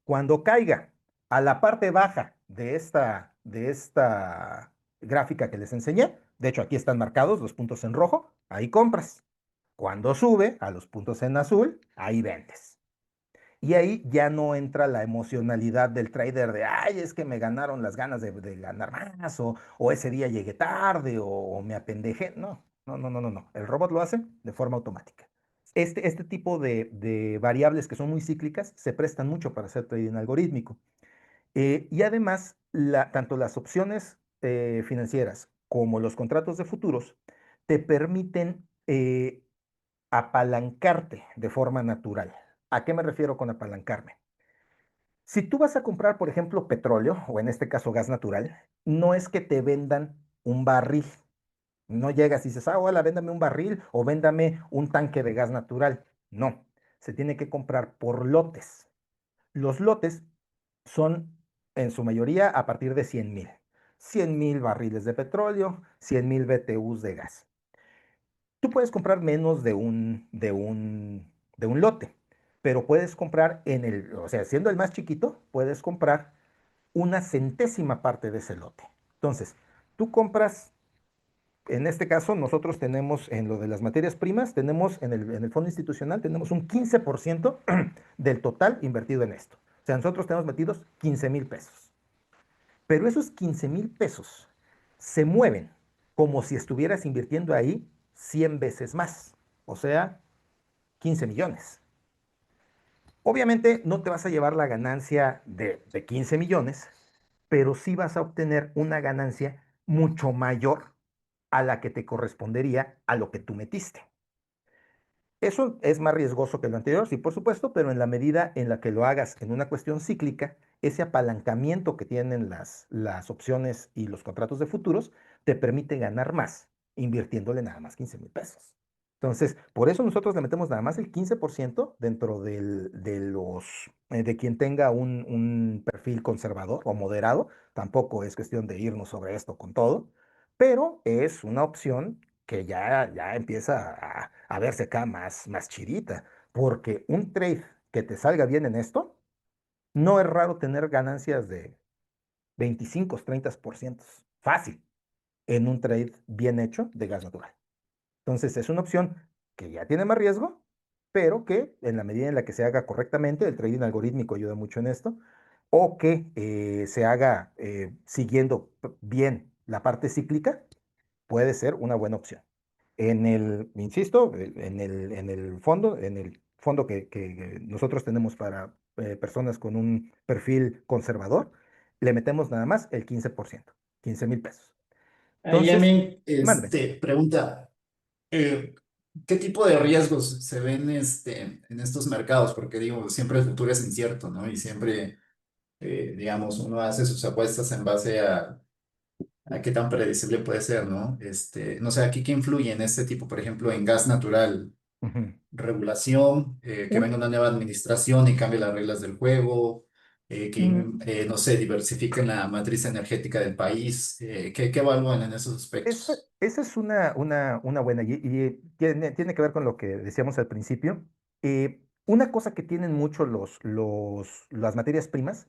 cuando caiga a la parte baja de esta gráfica que les enseñé, de hecho aquí están marcados los puntos en rojo, ahí compras. Cuando sube a los puntos en azul, ahí vendes. Y ahí ya no entra la emocionalidad del trader de, ay, es que me ganaron las ganas de ganar más, o ese día llegué tarde, o me apendejé. No, no, no, no, no, no. El robot lo hace de forma automática. Este tipo de variables que son muy cíclicas se prestan mucho para hacer trading algorítmico. Y además, tanto las opciones financieras como los contratos de futuros te permiten apalancarte de forma natural. ¿A qué me refiero con apalancarme? Si tú vas a comprar, por ejemplo, petróleo, o en este caso gas natural, no es que te vendan un barril. No llegas y dices, ah, hola, véndame un barril o véndame un tanque de gas natural. No, se tiene que comprar por lotes. Los lotes son en su mayoría a partir de 100,000. 100,000 barriles de petróleo, 100,000 BTUs de gas. Tú puedes comprar menos de un lote, pero puedes comprar o sea, siendo el más chiquito, puedes comprar una centésima parte de ese lote. Entonces, tú compras, en este caso, nosotros tenemos en lo de las materias primas, tenemos en el fondo institucional, tenemos un 15% del total invertido en esto. O sea, nosotros tenemos metidos 15,000 pesos. Pero esos 15,000 pesos se mueven como si estuvieras invirtiendo ahí 100 veces más, o sea, 15 millones. Obviamente no te vas a llevar la ganancia de 15 millones, pero sí vas a obtener una ganancia mucho mayor a la que te correspondería a lo que tú metiste. Eso es más riesgoso que lo anterior, sí, por supuesto, pero en la medida en la que lo hagas en una cuestión cíclica, ese apalancamiento que tienen las opciones y los contratos de futuros te permite ganar más invirtiéndole nada más 15,000 pesos. Entonces, por eso nosotros le metemos nada más el 15% dentro de quien tenga un perfil conservador o moderado. Tampoco es cuestión de irnos sobre esto con todo, pero es una opción que ya empieza a verse acá más chidita, porque un trade que te salga bien en esto, no es raro tener ganancias de 25, 30%, fácil, en un trade bien hecho de gas natural. Entonces es una opción que ya tiene más riesgo, pero que en la medida en la que se haga correctamente, el trading algorítmico ayuda mucho en esto, o que se haga siguiendo bien la parte cíclica, puede ser una buena opción. Insisto, en el fondo que nosotros tenemos para personas con un perfil conservador, le metemos nada más el 15%, 15,000 pesos. Ahí Entonces, también, mándeme. pregunta, eh, ¿qué tipo de riesgos se ven en estos mercados? Porque digo, siempre el futuro es incierto, ¿no? Y siempre, digamos, uno hace sus apuestas en base a qué tan predecible puede ser, ¿no? No sé, aquí qué influye en este tipo, por ejemplo, en gas natural, Ujú. regulación, que venga Un- una nueva administración y cambie las reglas del juego, mm, no sé, diversifiquen la matriz energética del país, ¿qué evalúan en esos esa, aspectos? esa es una buena, y tiene que ver con lo que decíamos al principio. Una cosa que tienen mucho las materias primas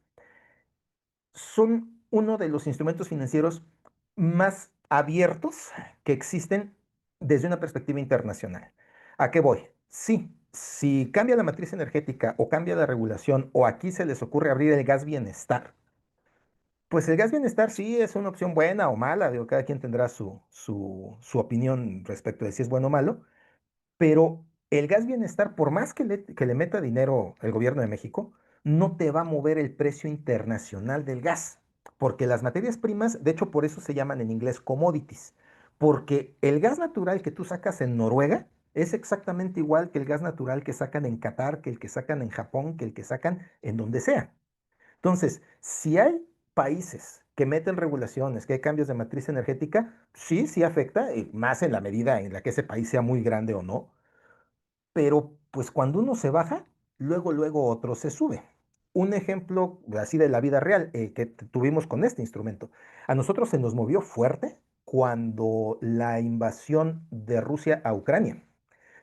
son uno de los instrumentos financieros más abiertos que existen desde una perspectiva internacional. ¿A qué voy? Sí, si cambia la matriz energética o cambia la regulación o aquí se les ocurre abrir el gas bienestar, pues el gas bienestar sí es una opción buena o mala, digo, cada quien tendrá su opinión respecto de si es bueno o malo, pero El gas bienestar, por más que le meta dinero el gobierno de México, no te va a mover el precio internacional del gas, porque las materias primas, de hecho por eso se llaman en inglés commodities, porque el gas natural que tú sacas en Noruega es exactamente igual que el gas natural que sacan en Qatar, que el que sacan en Japón, que el que sacan en donde sea. Entonces, si hay países que meten regulaciones, que hay cambios de matriz energética, sí, sí afecta, más en la medida en la que ese país sea muy grande o no, pero pues cuando uno se baja, luego otro se sube. Un ejemplo así de la vida real que tuvimos con este instrumento. A nosotros se nos movió fuerte cuando la invasión de Rusia a Ucrania.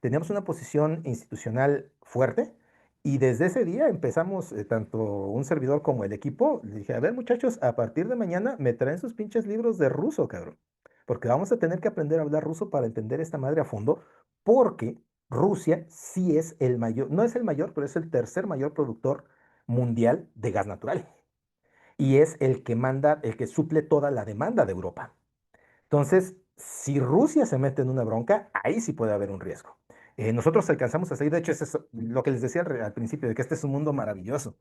Teníamos una posición institucional fuerte y desde ese día empezamos, tanto un servidor como el equipo, le dije, a ver muchachos, a partir de mañana me traen sus pinches libros de ruso, cabrón, porque vamos a tener que aprender a hablar ruso para entender esta madre a fondo, porque Rusia sí es el mayor, no es el mayor, pero es el tercer mayor productor mundial de gas natural y es el que manda, el que suple toda la demanda de Europa. Entonces, si Rusia se mete en una bronca, ahí sí puede haber un riesgo. Nosotros alcanzamos a salir, de hecho, eso es lo que les decía al principio, de que este es un mundo maravilloso.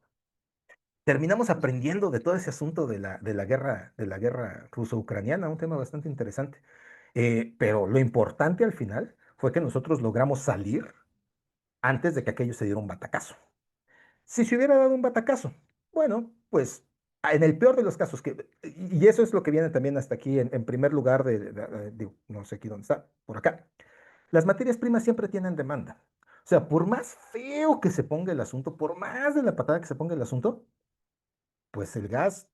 Terminamos aprendiendo de todo ese asunto de la guerra ruso-ucraniana, un tema bastante interesante. Pero lo importante al final fue que nosotros logramos salir antes de que aquello se diera un batacazo. Si se hubiera dado un batacazo, bueno, pues en el peor de los casos, y eso es lo que viene también hasta aquí en primer lugar no sé aquí dónde está, por acá. Las materias primas siempre tienen demanda. O sea, por más feo que se ponga el asunto, por más de la patada que se ponga el asunto, pues el gas,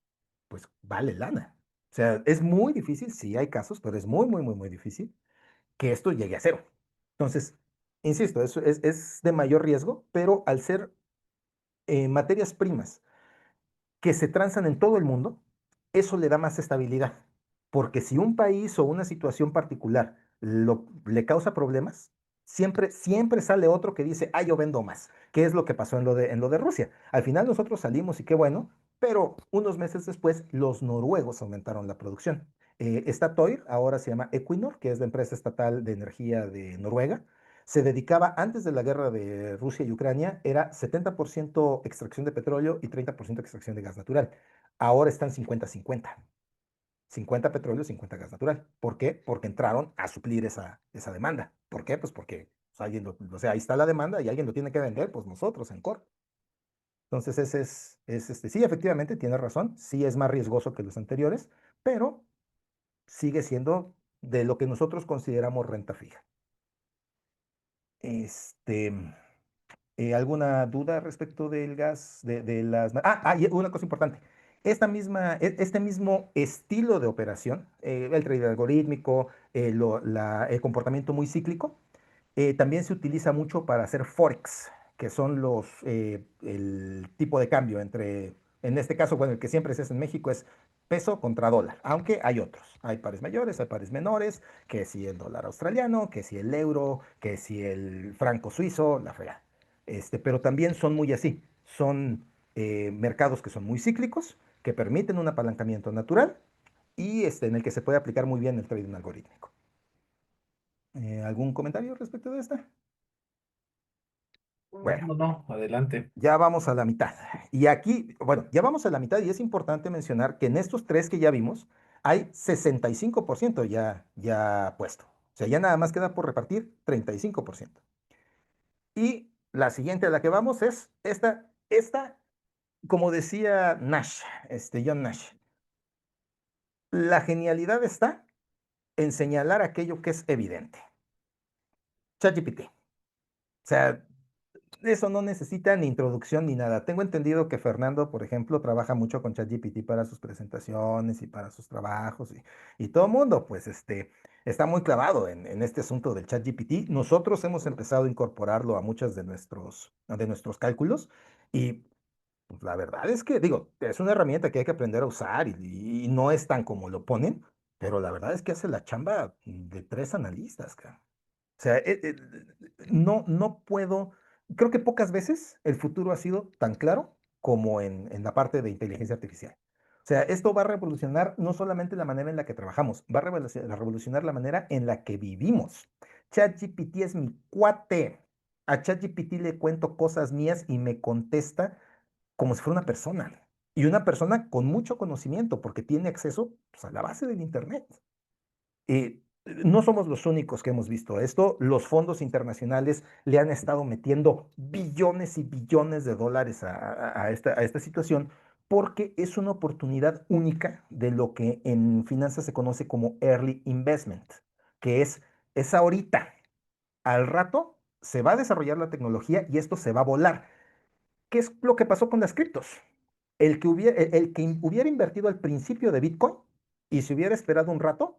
pues vale lana. O sea, es muy difícil, sí hay casos, pero es muy difícil que esto llegue a cero. Entonces, insisto, eso es de mayor riesgo, pero al ser materias primas que se transan en todo el mundo, eso le da más estabilidad. Porque si un país o una situación particular le causa problemas, siempre sale otro que dice, ah, yo vendo más. ¿Qué es lo que pasó en lo de Rusia? Al final nosotros salimos y qué bueno, pero unos meses después los noruegos aumentaron la producción. Statoil ahora se llama Equinor, que es la empresa estatal de energía de Noruega. Se dedicaba antes de la guerra de Rusia y Ucrania, era 70% extracción de petróleo y 30% extracción de gas natural. Ahora están 50-50. 50 petróleo, 50 gas natural. ¿Por qué? Porque entraron a suplir esa demanda. ¿Por qué? Pues porque pues, alguien o sea, ahí está la demanda y alguien lo tiene que vender, pues nosotros en Core. Entonces, sí, efectivamente, tiene razón, sí es más riesgoso que los anteriores, pero sigue siendo de lo que nosotros consideramos renta fija. Este, ¿alguna duda respecto del gas, de las... y una cosa importante. Este mismo estilo de operación, el trading algorítmico, el comportamiento muy cíclico, también se utiliza mucho para hacer forex, que son el tipo de cambio en este caso, bueno, el que siempre se hace en México es peso contra dólar, aunque hay otros. Hay pares mayores, hay pares menores, que si el dólar australiano, que si el euro, que si el franco suizo, la fregada. Pero también son muy así. Son mercados que son muy cíclicos, que permiten un apalancamiento natural y en el que se puede aplicar muy bien el trading algorítmico. ¿Algún comentario respecto de esta? Bueno, No, adelante. ya vamos a la mitad. Y aquí, bueno, ya vamos a la mitad y es importante mencionar que en estos tres que ya vimos hay 65% ya puesto. O sea, ya nada más queda por repartir 35%. Y la siguiente a la que vamos es esta, como decía Nash, John Nash, la genialidad está en señalar aquello que es evidente. ChatGPT. O sea, eso no necesita ni introducción ni nada. Tengo entendido que Fernando, por ejemplo, trabaja mucho con ChatGPT para sus presentaciones y para sus trabajos y todo el mundo, pues, está muy clavado en este asunto del ChatGPT. Nosotros hemos empezado a incorporarlo a muchos de nuestros cálculos y pues, la verdad es que, digo, es una herramienta que hay que aprender a usar y no es tan como lo ponen, pero la verdad es que hace la chamba de tres analistas, cara. O sea, no puedo, creo que pocas veces el futuro ha sido tan claro como en la parte de inteligencia artificial. O sea, esto va a revolucionar no solamente la manera en la que trabajamos, va a revolucionar la manera en la que vivimos. ChatGPT es mi cuate. A ChatGPT le cuento cosas mías y me contesta como si fuera una persona. Y una persona con mucho conocimiento, porque tiene acceso pues, a la base del Internet. No somos los únicos que hemos visto esto. Los fondos internacionales le han estado metiendo billones y billones de dólares a esta situación porque es una oportunidad única de lo que en finanzas se conoce como early investment, que es ahorita. Al rato se va a desarrollar la tecnología y esto se va a volar. ¿Qué es lo que pasó con las criptos? El que hubiera invertido al principio de Bitcoin y se hubiera esperado un rato,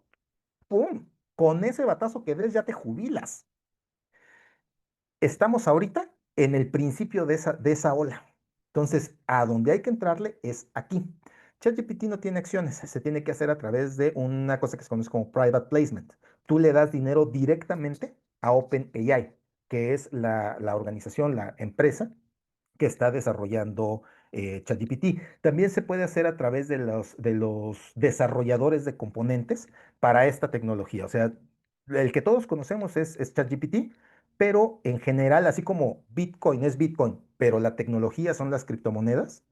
¡pum! Con ese batazo que des ya te jubilas. Estamos ahorita en el principio de esa ola. Entonces, a donde hay que entrarle es aquí. ChatGPT no tiene acciones, se tiene que hacer a través de una cosa que se conoce como private placement. Tú le das dinero directamente a OpenAI, que es la organización, la empresa que está desarrollando ChatGPT. También se puede hacer a través de los desarrolladores de componentes para esta tecnología. O sea, el que todos conocemos es ChatGPT, pero en general, así como Bitcoin es Bitcoin, pero la tecnología son las criptomonedas,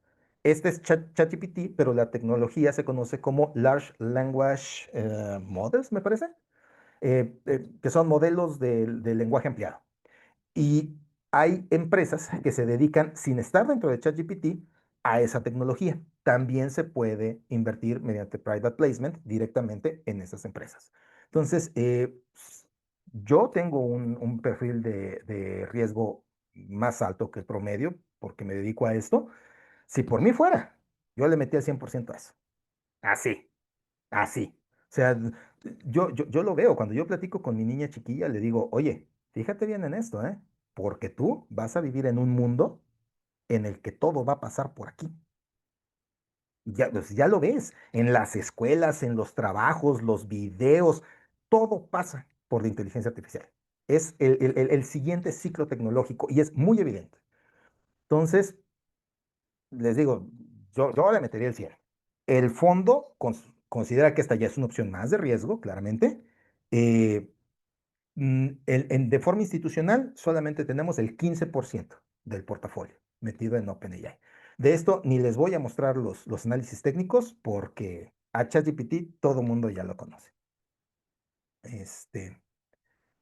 este es ChatGPT, pero la tecnología se conoce como Large Language Models, me parece, que son modelos de lenguaje ampliado. Y hay empresas que se dedican, sin estar dentro de ChatGPT, a esa tecnología. También se puede invertir mediante private placement directamente en esas empresas. Entonces, yo tengo un perfil de riesgo más alto que el promedio porque me dedico a esto. Si por mí fuera, yo le metí al 100% a eso. Así, así. O sea, yo lo veo, cuando yo platico con mi niña chiquilla, le digo, oye, fíjate bien en esto, ¿eh? Porque tú vas a vivir en un mundo en el que todo va a pasar por aquí. Ya, pues, ya lo ves, en las escuelas, en los trabajos, los videos, todo pasa por la inteligencia artificial. Es el siguiente ciclo tecnológico y es muy evidente. Entonces, les digo, yo le metería el 100. El fondo considera que esta ya es una opción más de riesgo, claramente. Eh, de forma institucional, solamente tenemos el 15% del portafolio metido en OpenAI. De esto ni les voy a mostrar los análisis técnicos porque a ChatGPT todo el mundo ya lo conoce. Este,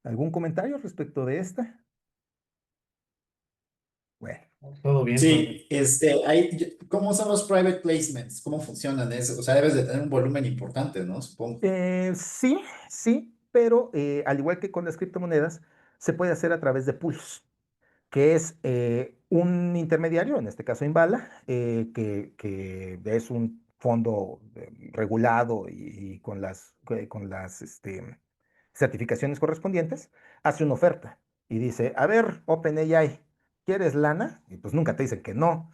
¿Algún comentario respecto de esta? Bueno. Todo bien, todo bien. Sí, ¿cómo son los private placements? ¿Cómo funcionan eso? O sea, debes de tener un volumen importante, ¿no? Supongo. Sí, sí, pero al igual que con las criptomonedas, se puede hacer a través de pools, que es un intermediario, en este caso Inbala, que es un fondo regulado y con las certificaciones correspondientes, hace una oferta y dice, a ver, OpenAI, ¿quieres lana? Y pues nunca te dicen que no.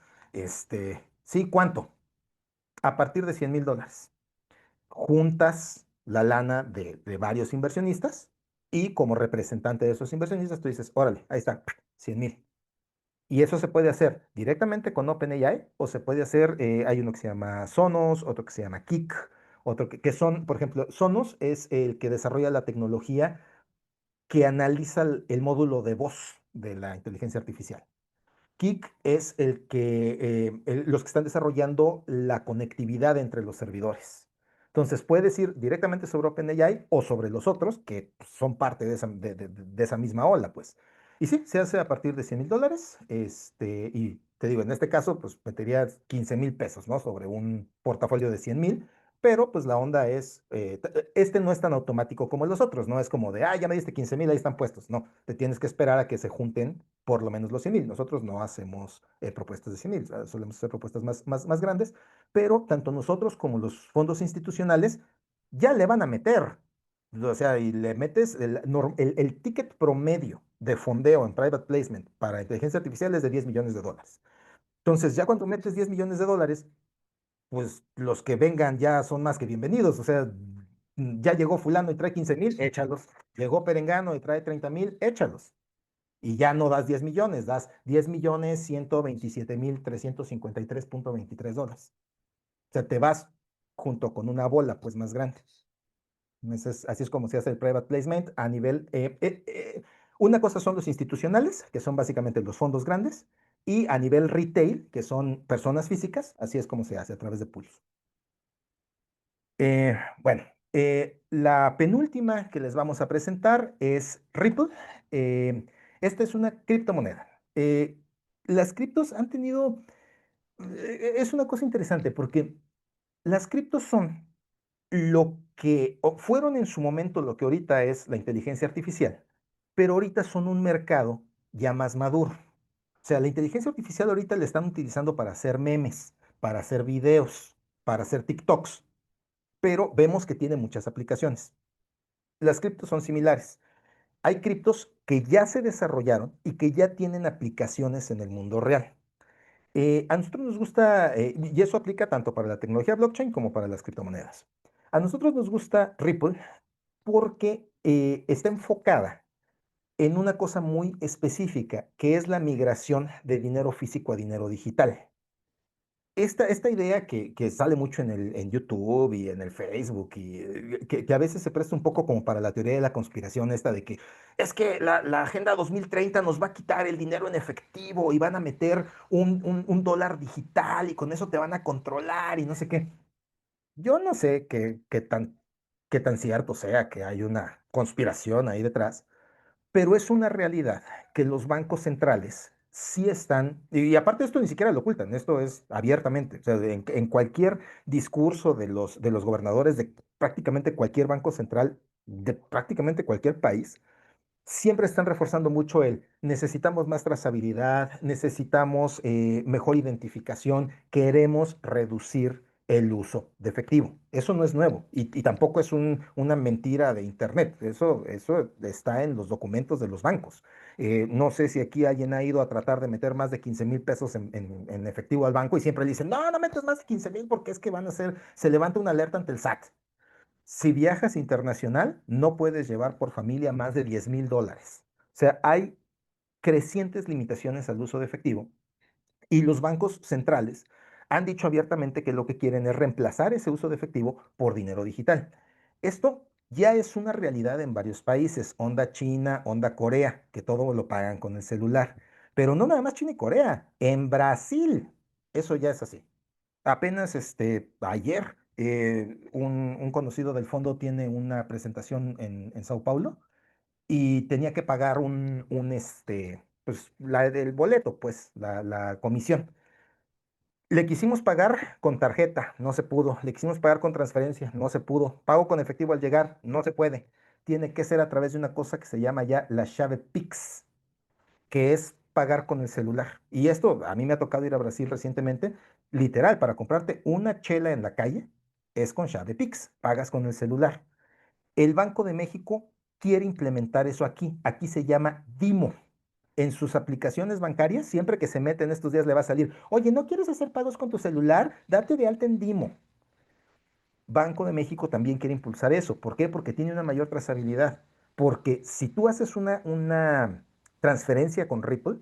Sí, ¿cuánto? A partir de $100,000 juntas la lana de varios inversionistas y como representante de esos inversionistas tú dices, órale, ahí está, 100,000. Y eso se puede hacer directamente con OpenAI o se puede hacer, hay uno que se llama Sonos, otro que se llama Kik, otro que son, por ejemplo, Sonos es el que desarrolla la tecnología que analiza el módulo de voz de la inteligencia artificial. Kik es los que están desarrollando la conectividad entre los servidores. Entonces, puedes ir directamente sobre OpenAI o sobre los otros que son parte de esa misma ola, pues. Y sí, se hace a partir de $100,000. Y te digo, en este caso, pues meterías 15,000 pesos, ¿no? Sobre un portafolio de 100,000, pero pues la onda es, este no es tan automático como los otros, no es como de, ah, ya me diste 15,000, ahí están puestos. No, te tienes que esperar a que se junten por lo menos los 100,000. Nosotros no hacemos propuestas de 100,000, solemos hacer propuestas más grandes, pero tanto nosotros como los fondos institucionales ya le van a meter. O sea, y le metes el ticket promedio de fondeo en private placement para inteligencia artificial es de $10 millones. Entonces, ya cuando metes $10 millones, pues los que vengan ya son más que bienvenidos. O sea, ya llegó fulano y trae 15,000, échalos. Llegó Perengano y trae 30,000, échalos. Y ya no das 10 millones, das 10,127,353.23 dólares. O sea, te vas junto con una bola, pues más grande. Así es como se hace el private placement a nivel. Una cosa son los institucionales, que son básicamente los fondos grandes, y a nivel retail, que son personas físicas, así es como se hace a través de pools. Bueno, la penúltima que les vamos a presentar es Ripple. Eh, Esta es una criptomoneda. Las criptos han tenido, es una cosa interesante porque las criptos son lo que fueron en su momento lo que ahorita es la inteligencia artificial, pero ahorita son un mercado ya más maduro. O sea, la inteligencia artificial ahorita la están utilizando para hacer memes, para hacer videos, para hacer TikToks, pero vemos que tiene muchas aplicaciones. Las criptos son similares. Hay criptos que ya se desarrollaron y que ya tienen aplicaciones en el mundo real. A nosotros nos gusta, y eso aplica tanto para la tecnología blockchain como para las criptomonedas. A nosotros nos gusta Ripple porque está enfocada en una cosa muy específica, que es la migración de dinero físico a dinero digital. Esta idea que sale mucho en YouTube y en el Facebook y que a veces se presta un poco como para la teoría de la conspiración esta de que es que la Agenda 2030 nos va a quitar el dinero en efectivo y van a meter un dólar digital y con eso te van a controlar y no sé qué. Yo no sé qué tan cierto sea que hay una conspiración ahí detrás, pero es una realidad que los bancos centrales sí están, y aparte esto ni siquiera lo ocultan, esto es abiertamente, o sea, en cualquier discurso de los gobernadores de prácticamente cualquier banco central, de prácticamente cualquier país, siempre están reforzando mucho el necesitamos más trazabilidad, necesitamos mejor identificación, queremos reducir el uso de efectivo. Eso no es nuevo y tampoco es una mentira de Internet. Eso está en los documentos de los bancos. No sé si aquí alguien ha ido a tratar de meter más de 15,000 pesos en efectivo al banco y siempre le dicen, no, no metes más de 15,000 porque es que van a hacer, se levanta una alerta ante el SAT. Si viajas internacional, no puedes llevar por familia más de $10,000. O sea, hay crecientes limitaciones al uso de efectivo y los bancos centrales han dicho abiertamente que lo que quieren es reemplazar ese uso de efectivo por dinero digital. Esto ya es una realidad en varios países, onda China, onda Corea, que todo lo pagan con el celular. Pero no nada más China y Corea, en Brasil, eso ya es así. Apenas ayer, un conocido del fondo tiene una presentación en Sao Paulo y tenía que pagar pues, el boleto, pues, la comisión. Le quisimos pagar con tarjeta, no se pudo. Le quisimos pagar con transferencia, no se pudo. Pago con efectivo al llegar, no se puede. Tiene que ser a través de una cosa que se llama ya la llave Pix, que es pagar con el celular. Y esto, a mí me ha tocado ir a Brasil recientemente, literal, para comprarte una chela en la calle, es con llave Pix, pagas con el celular. El Banco de México quiere implementar eso aquí. Aquí se llama DIMO. En sus aplicaciones bancarias, siempre que se mete en estos días le va a salir, oye, ¿no quieres hacer pagos con tu celular? Date de alta en DIMO. Banco de México también quiere impulsar eso. ¿Por qué? Porque tiene una mayor trazabilidad. Porque si tú haces una transferencia con Ripple,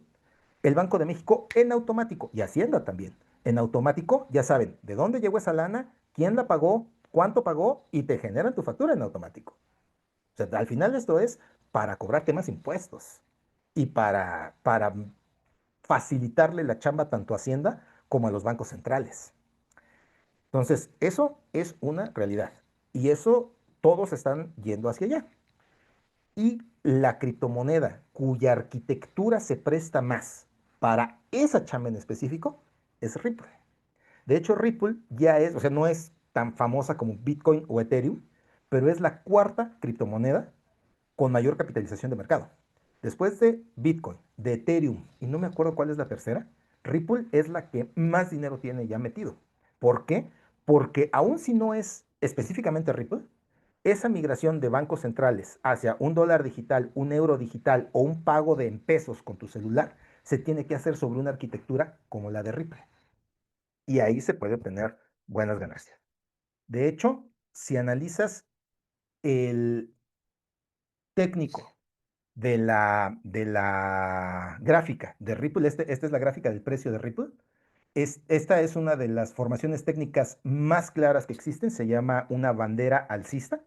el Banco de México en automático, y Hacienda también, en automático ya saben de dónde llegó esa lana, quién la pagó, cuánto pagó, y te generan tu factura en automático. O sea, al final esto es para cobrarte más impuestos y para facilitarle la chamba tanto a Hacienda como a los bancos centrales. Entonces, eso es una realidad. Y eso todos están yendo hacia allá. Y la criptomoneda cuya arquitectura se presta más para esa chamba en específico es Ripple. De hecho, Ripple ya es, o sea, no es tan famosa como Bitcoin o Ethereum, pero es la cuarta criptomoneda con mayor capitalización de mercado. Después de Bitcoin, de Ethereum, y no me acuerdo cuál es la tercera, Ripple es la que más dinero tiene ya metido. ¿Por qué? Porque aun si no es específicamente Ripple, esa migración de bancos centrales hacia un dólar digital, un euro digital o un pago de en pesos con tu celular se tiene que hacer sobre una arquitectura como la de Ripple. Y ahí se puede obtener buenas ganancias. De hecho, si analizas el técnico de la gráfica de Ripple, esta es la gráfica del precio de Ripple. Esta es una de las formaciones técnicas más claras que existen, se llama una bandera alcista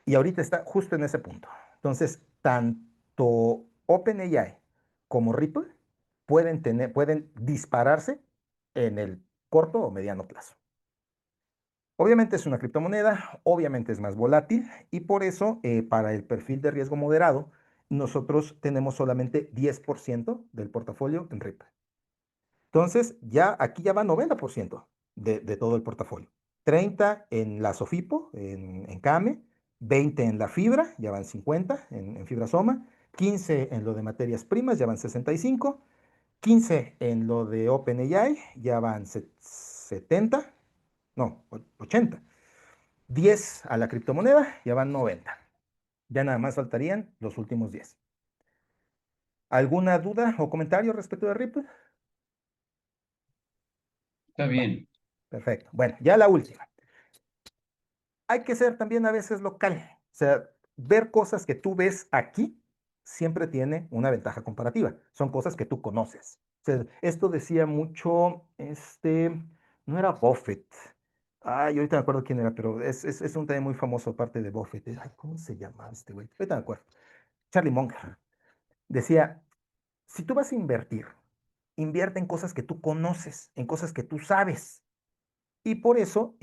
y ahorita está justo en ese punto. Entonces, tan tanto OpenAI como Ripple pueden dispararse en el corto o mediano plazo. Obviamente es una criptomoneda, obviamente es más volátil y por eso para el perfil de riesgo moderado nosotros tenemos solamente 10% del portafolio en Ripple. Entonces ya aquí ya va 90% de todo el portafolio. 30 en la Sofipo, en Came, 20 en la fibra, ya van 50 en fibra Soma, 15 en lo de materias primas, ya van 65, 15 en lo de OpenAI, ya van 70, no, 80. 10 a la criptomoneda, ya van 90. Ya nada más faltarían los últimos 10. ¿Alguna duda o comentario respecto de Ripple? Está bien. Perfecto. Bueno, ya la última. Hay que ser también a veces local. O sea, ver cosas que tú ves aquí siempre tiene una ventaja comparativa. Son cosas que tú conoces. O sea, esto decía mucho, no era Buffett. Ay, ahorita me acuerdo quién era, pero es un tema muy famoso aparte de Buffett. Ay, ¿cómo se llama este güey? Ahorita me acuerdo. Charlie Munger. Decía, si tú vas a invertir, invierte en cosas que tú conoces, en cosas que tú sabes. Y por eso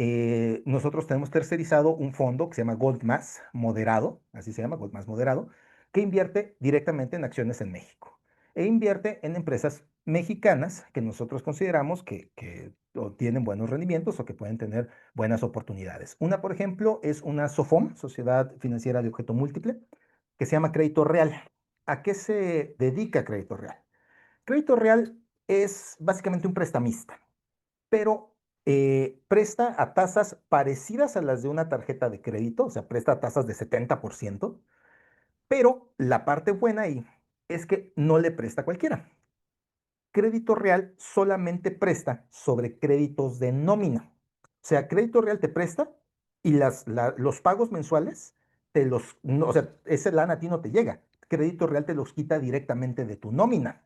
nosotros tenemos tercerizado un fondo que se llama Goldmas Moderado, así se llama, Goldmas Moderado, que invierte directamente en acciones en México. E invierte en empresas mexicanas que nosotros consideramos que o tienen buenos rendimientos o que pueden tener buenas oportunidades. Una, por ejemplo, es una SOFOM, Sociedad Financiera de Objeto Múltiple, que se llama Crédito Real. ¿A qué se dedica Crédito Real? Crédito Real es básicamente un prestamista, pero presta a tasas parecidas a las de una tarjeta de crédito, o sea, presta a tasas de 70%, pero la parte buena ahí es que no le presta a cualquiera. Crédito Real solamente presta sobre créditos de nómina. O sea, Crédito Real te presta y los pagos mensuales no, o sea, ese lana a ti no te llega. Crédito Real te los quita directamente de tu nómina.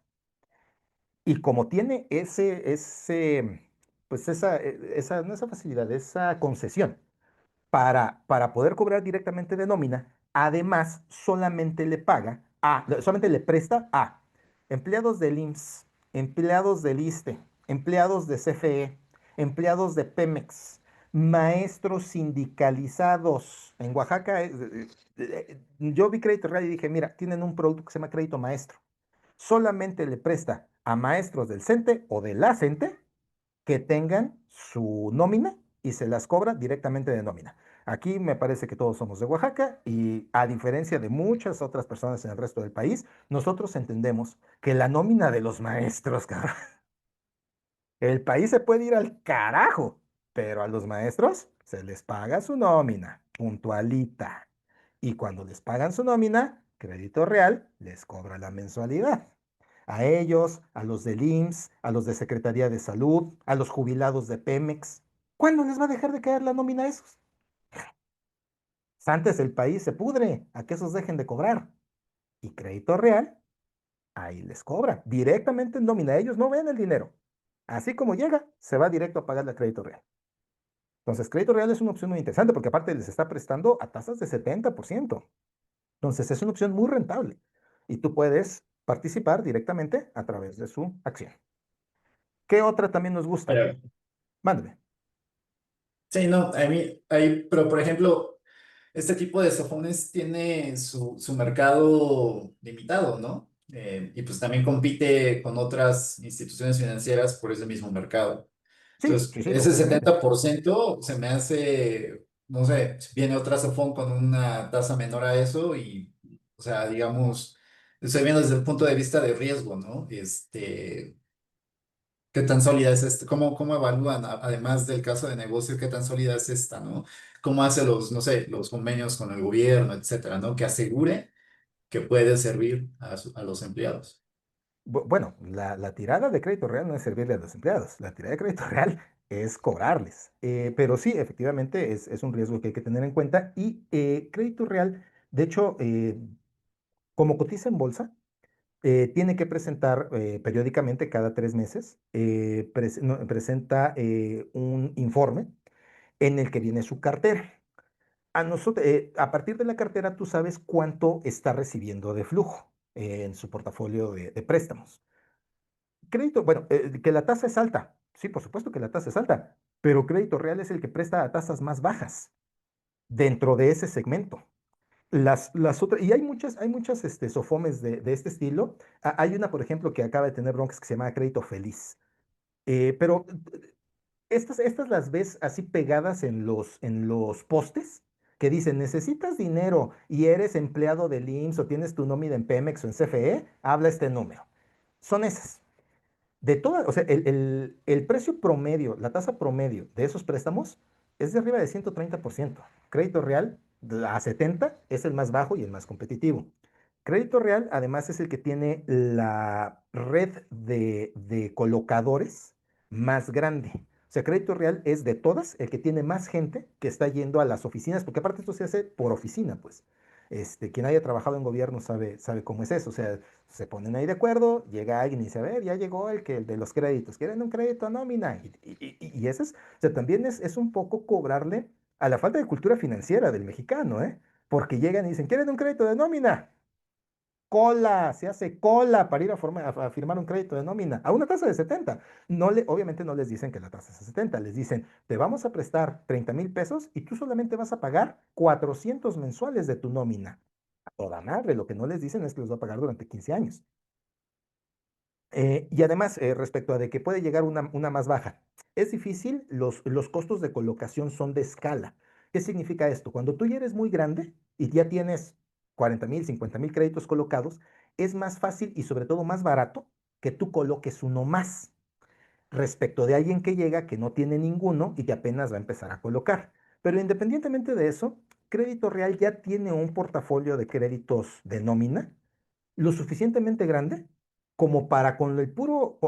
Y como tiene pues no esa facilidad, esa concesión para poder cobrar directamente de nómina, además solamente le presta a empleados del IMSS, empleados del ISSSTE, empleados de CFE, empleados de Pemex, maestros sindicalizados. En Oaxaca, yo vi Crédito Real y dije, mira, tienen un producto que se llama Crédito Maestro. Solamente le presta a maestros del CENTE o de la CENTE que tengan su nómina y se las cobra directamente de nómina. Aquí me parece que todos somos de Oaxaca y a diferencia de muchas otras personas en el resto del país, nosotros entendemos que la nómina de los maestros, cabrón, el país se puede ir al carajo, pero a los maestros se les paga su nómina, puntualita. Y cuando les pagan su nómina, Crédito Real les cobra la mensualidad. A ellos, a los del IMSS, a los de Secretaría de Salud, a los jubilados de Pemex. ¿Cuándo les va a dejar de caer la nómina a esos? Antes el país se pudre a que esos dejen de cobrar. Y Crédito Real, ahí les cobra directamente en nómina. Ellos no ven el dinero. Así como llega, se va directo a pagarle a Crédito Real. Entonces, Crédito Real es una opción muy interesante porque aparte les está prestando a tasas de 70%. Entonces, es una opción muy rentable y tú puedes participar directamente a través de su acción. ¿Qué otra también nos gusta? Pero, Mándeme. sí, no, pero por ejemplo, este tipo de sofones tiene su mercado limitado, ¿no? Y pues también compite con otras instituciones financieras por ese mismo mercado. Sí, Entonces, sí, sí, ese obviamente. 70% se me hace, no sé, viene otra sofón con una tasa menor a eso y, o sea, digamos, estoy viendo desde el punto de vista de riesgo, ¿no? ¿Qué tan sólida es esta? ¿Cómo evalúan, además del caso de negocio, qué tan sólida es esta, ¿no? ¿Cómo hace no sé, los convenios con el gobierno, etcétera, ¿no? Que asegure que puede servir a los empleados. Bueno, la tirada de Crédito Real no es servirle a los empleados. La tirada de Crédito Real es cobrarles. Pero sí, efectivamente, es un riesgo que hay que tener en cuenta. Y Crédito Real, de hecho, como cotiza en bolsa, tiene que presentar periódicamente, cada 3 meses, no, presenta un informe en el que viene su cartera. A partir de la cartera, tú sabes cuánto está recibiendo de flujo. en su portafolio de préstamos. Crédito, bueno, que la tasa es alta. Sí, por supuesto que la tasa es alta, pero Crédito Real es el que presta a tasas más bajas dentro de ese segmento. Las otras, y hay muchas SOFOMES de este estilo. Hay una, por ejemplo, que acaba de tener broncas que se llama Crédito Feliz. Pero estas las ves así pegadas en los postes que dicen, necesitas dinero y eres empleado del IMSS o tienes tu nómina en Pemex o en CFE, habla este número. Son esas. De todas, o sea, el precio promedio, la tasa promedio de esos préstamos es de arriba de 130%. Crédito real a 70 es el más bajo y el más competitivo. Crédito real además es el que tiene la red de colocadores más grande. O sea, crédito real es de todas el que tiene más gente que está yendo a las oficinas, porque aparte esto se hace por oficina, pues. Quien haya trabajado en gobierno sabe cómo es eso. O sea, se ponen ahí de acuerdo, llega alguien y dice, a ver, ya llegó el de los créditos, quieren un crédito a nómina. Y ese es, o sea, también es un poco cobrarle a la falta de cultura financiera del mexicano, ¿eh? Porque llegan y dicen, ¿quieren un crédito de nómina? Cola, se hace cola para ir a firmar un crédito de nómina a una tasa de 70. Obviamente no les dicen que la tasa es de 70, les dicen, te vamos a prestar 30,000 pesos y tú solamente vas a pagar 400 mensuales de tu nómina. A toda madre, lo que no les dicen es que los va a pagar durante 15 años. Y además, respecto a de que puede llegar una más baja, es difícil, los costos de colocación son de escala. ¿Qué significa esto? Cuando tú ya eres muy grande y ya tienes 40,000, 50,000 créditos colocados, es más fácil y sobre todo más barato que tú coloques uno más respecto de alguien que llega que no tiene ninguno y que apenas va a empezar a colocar. Pero independientemente de eso, Crédito Real ya tiene un portafolio de créditos de nómina lo suficientemente grande como para con el puro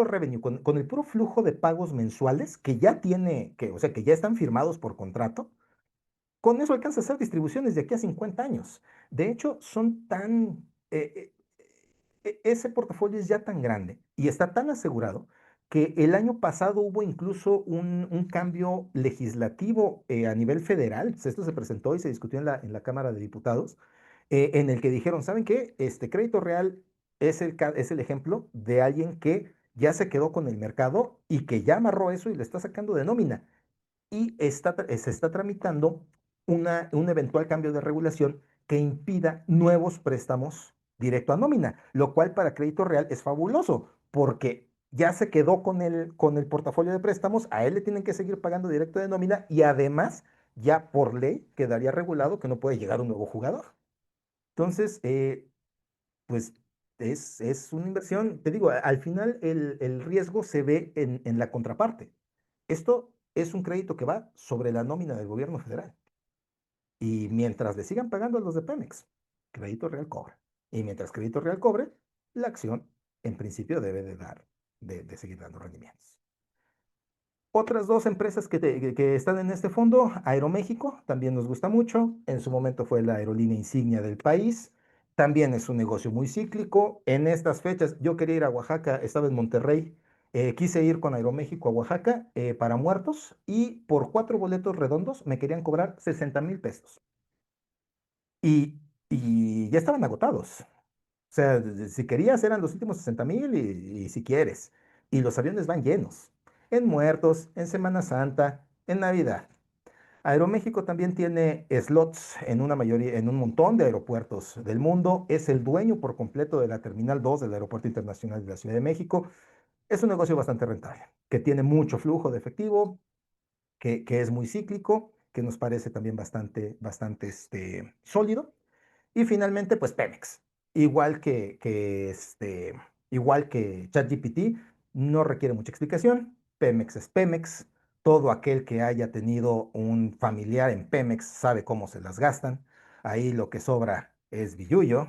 revenue, con el puro flujo de pagos mensuales que ya tiene, o sea, que ya están firmados por contrato, con eso alcanza a hacer distribuciones de aquí a 50 años. De hecho, son tan, ese portafolio es ya tan grande y está tan asegurado que el año pasado hubo incluso un cambio legislativo a nivel federal. Esto se presentó y se discutió en la Cámara de Diputados, en el que dijeron, ¿saben qué? Este Crédito Real es el ejemplo de alguien que ya se quedó con el mercado y que ya amarró eso y le está sacando de nómina y se está tramitando un eventual cambio de regulación que impida nuevos préstamos directo a nómina, lo cual para Crédito Real es fabuloso, porque ya se quedó con el portafolio de préstamos, a él le tienen que seguir pagando directo de nómina y además ya por ley quedaría regulado que no puede llegar un nuevo jugador. Entonces, pues es una inversión, te digo, al final el riesgo se ve en la contraparte. Esto es un crédito que va sobre la nómina del gobierno federal. Y mientras le sigan pagando a los de Pemex, Crédito Real cobra. Y mientras Crédito Real cobre, la acción en principio debe de seguir dando rendimientos. Otras dos empresas que están en este fondo, Aeroméxico, también nos gusta mucho. En su momento fue la aerolínea insignia del país. También es un negocio muy cíclico. En estas fechas, yo quería ir a Oaxaca, estaba en Monterrey. Quise ir con Aeroméxico a Oaxaca para Muertos y por 4 boletos redondos me querían cobrar 60,000 pesos. Y, y ya estaban agotados. O sea, si querías eran los últimos 60,000 y si quieres. Y los aviones van llenos. En Muertos, en Semana Santa, en Navidad. Aeroméxico también tiene slots en un montón de aeropuertos del mundo. Es el dueño por completo de la Terminal 2 del Aeropuerto Internacional de la Ciudad de México. Es un negocio bastante rentable, que tiene mucho flujo de efectivo, que es muy cíclico, que nos parece también bastante sólido. Y finalmente, pues Pemex. Igual igual que ChatGPT, no requiere mucha explicación. Pemex es Pemex. Todo aquel que haya tenido un familiar en Pemex sabe cómo se las gastan. Ahí lo que sobra es billullo.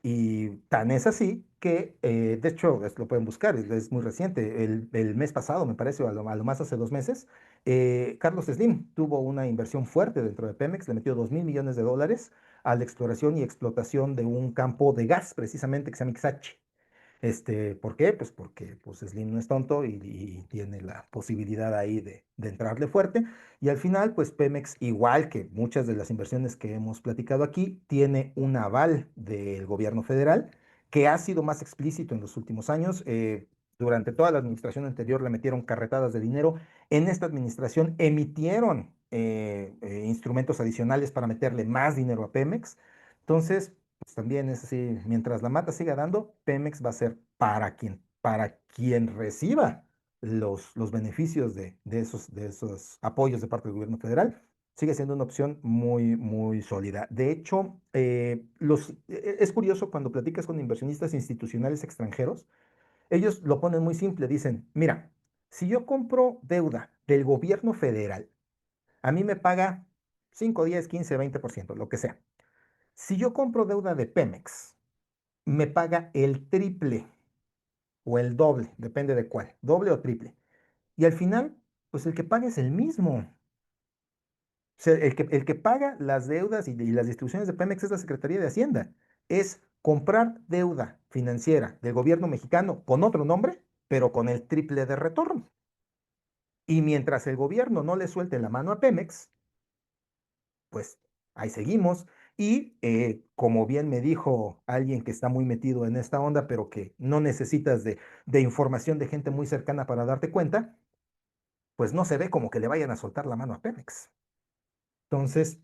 Y tan es así que, de hecho, lo pueden buscar, es muy reciente. El mes pasado, me parece, o a lo más hace 2 meses, Carlos Slim tuvo una inversión fuerte dentro de Pemex, le metió 2,000 millones de dólares a la exploración y explotación de un campo de gas, precisamente, que se llama Ixachi. ¿Por qué? Pues porque pues Slim no es tonto y tiene la posibilidad ahí de entrarle fuerte. Y al final, pues Pemex, igual que muchas de las inversiones que hemos platicado aquí, tiene un aval del gobierno federal que ha sido más explícito en los últimos años. Durante toda la administración anterior le metieron carretadas de dinero. En esta administración emitieron instrumentos adicionales para meterle más dinero a Pemex. Entonces, pues también es así, mientras la mata siga dando, Pemex va a ser para quien reciba los beneficios de esos apoyos de parte del gobierno federal, sigue siendo una opción muy, muy sólida. De hecho, es curioso cuando platicas con inversionistas institucionales extranjeros, ellos lo ponen muy simple, dicen, mira, si yo compro deuda del gobierno federal, a mí me paga 5, 10, 15, 20%, lo que sea. Si yo compro deuda de Pemex, me paga el triple o el doble, depende de cuál, doble o triple. Y al final, pues el que paga es el mismo. O sea, el que paga las deudas y las distribuciones de Pemex es la Secretaría de Hacienda. Es comprar deuda financiera del gobierno mexicano con otro nombre, pero con el triple de retorno. Y mientras el gobierno no le suelte la mano a Pemex, pues ahí seguimos. Y como bien me dijo alguien que está muy metido en esta onda, pero que no necesitas de información de gente muy cercana para darte cuenta, pues no se ve como que le vayan a soltar la mano a Pemex. Entonces,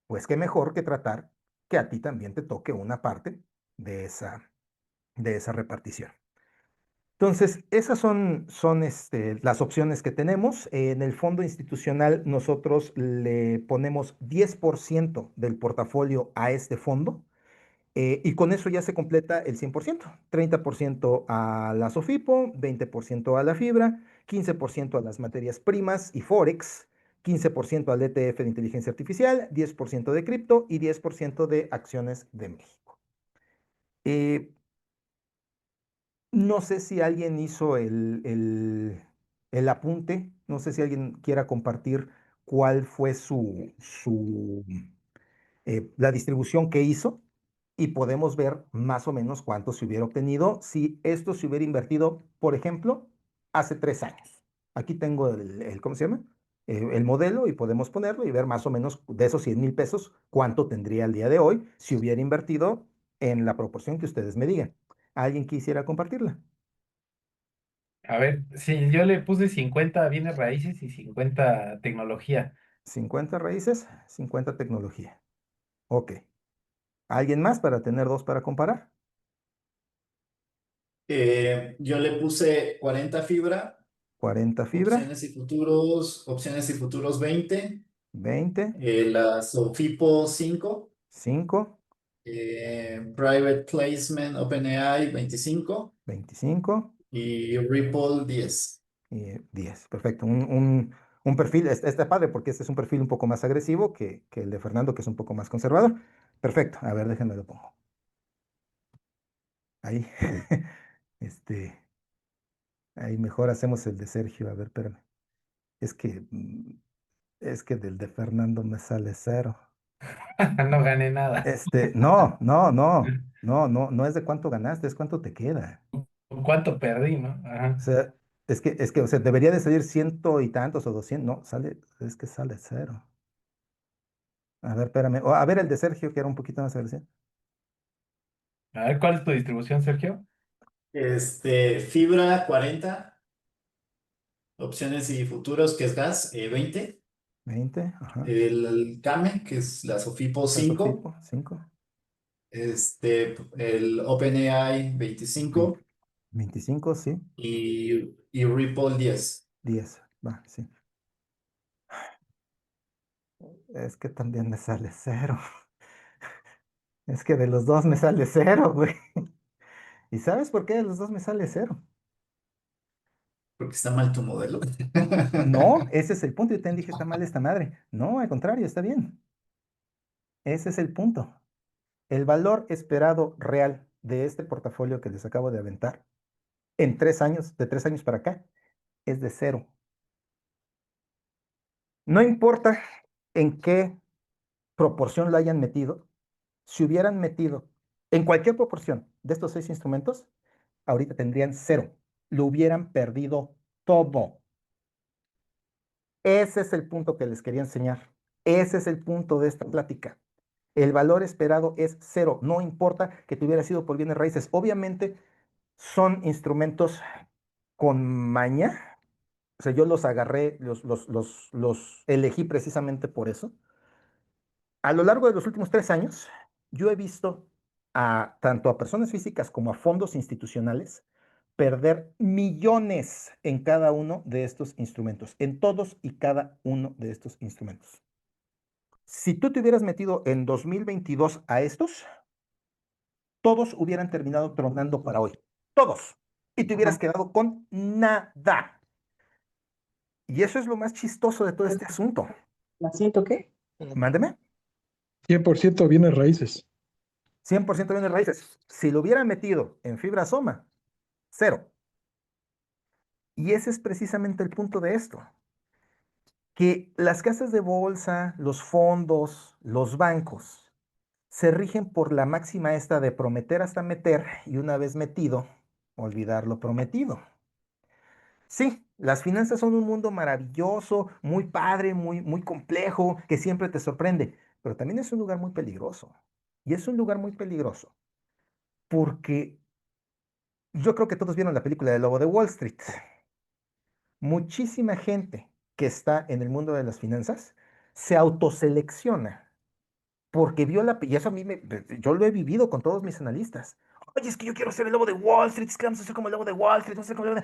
pues qué mejor que tratar que a ti también te toque una parte de esa repartición. Entonces, esas son las opciones que tenemos. En el fondo institucional, nosotros le ponemos 10% del portafolio a este fondo. Y con eso ya se completa el 100%. 30% a la SOFIPO, 20% a la fibra, 15% a las materias primas y Forex, 15% al ETF de inteligencia artificial, 10% de cripto y 10% de acciones de México. Eh, no sé si alguien hizo el apunte, no sé si alguien quiera compartir cuál fue la distribución que hizo y podemos ver más o menos cuánto se hubiera obtenido si esto se hubiera invertido, por ejemplo, hace 3 años. Aquí tengo ¿cómo se llama? El modelo y podemos ponerlo y ver más o menos de esos 100,000 pesos cuánto tendría el día de hoy si hubiera invertido en la proporción que ustedes me digan. ¿Alguien quisiera compartirla? A ver, sí, yo le puse 50 bienes raíces y 50 tecnología. 50 raíces, 50 tecnología. Ok. ¿Alguien más para tener dos para comparar? Yo le puse 40 fibra, 40 fibra, opciones y futuros 20, 20, la Sofipo 5, 5, Private Placement OpenAI 25 25 y Ripple 10. y 10. Perfecto. Un perfil, está padre porque este es un perfil un poco más agresivo que el de Fernando, que es un poco más conservador. Perfecto. A ver, déjenme lo pongo. Ahí. Este, ahí mejor hacemos el de Sergio. A ver, espérame. Es que, es que del de Fernando me sale cero. No gané nada. No, no, no, no, no, no es de cuánto ganaste, es cuánto te queda. ¿Cuánto perdí, no? O Ajá. sea, o sea, debería de salir ciento y tantos o 200. No, es que sale cero. A ver, espérame. A ver el de Sergio, que era un poquito más agresivo. A ver, ¿cuál es tu distribución, Sergio? Fibra 40, opciones y futuros, que es gas, 20. 20, ajá. El CAME, que es la Sofipo Caso 5. FIPO, 5, El OpenAI 25 25, sí. y Ripple 10. 10, va, sí. Es que también me sale cero. Es que de los dos me sale cero, güey. ¿Y sabes por qué de los dos me sale cero? Porque está mal tu modelo. No, ese es el punto. Yo te dije, está mal esta madre. No, al contrario, está bien. Ese es el punto. El valor esperado real de este portafolio que les acabo de aventar en 3 años, de 3 años para acá, es de cero. No importa en qué proporción lo hayan metido, si hubieran metido en cualquier proporción de estos 6 instrumentos, ahorita tendrían cero. Lo hubieran perdido todo. Ese es el punto que les quería enseñar. Ese es el punto de esta plática. El valor esperado es cero. No importa que te hubiera sido por bienes raíces. Obviamente son instrumentos con maña. O sea, yo los agarré, los elegí precisamente por eso. A lo largo de los últimos 3 años, yo he visto tanto a personas físicas como a fondos institucionales perder millones en cada uno de estos instrumentos, en todos y cada uno de estos instrumentos. Si tú te hubieras metido en 2022 a estos, todos hubieran terminado tronando para hoy. Todos. Y te hubieras quedado con nada. Y eso es lo más chistoso de todo este asunto. ¿La siento qué? Mándeme. 100% bienes raíces. 100% bienes raíces. Si lo hubieran metido en fibra Soma, cero. Y ese es precisamente el punto de esto. Que las casas de bolsa, los fondos, los bancos, se rigen por la máxima esta de prometer hasta meter y una vez metido, olvidar lo prometido. Sí, las finanzas son un mundo maravilloso, muy padre, muy complejo, que siempre te sorprende, pero también es un lugar muy peligroso. Y es un lugar muy peligroso porque yo creo que todos vieron la película de Lobo de Wall Street. Muchísima gente que está en el mundo de las finanzas se autoselecciona porque vio y eso a mí yo lo he vivido con todos mis analistas. Oye, es que yo quiero ser el lobo de Wall Street, es que vamos a ser como el lobo de Wall Street, vamos a ser como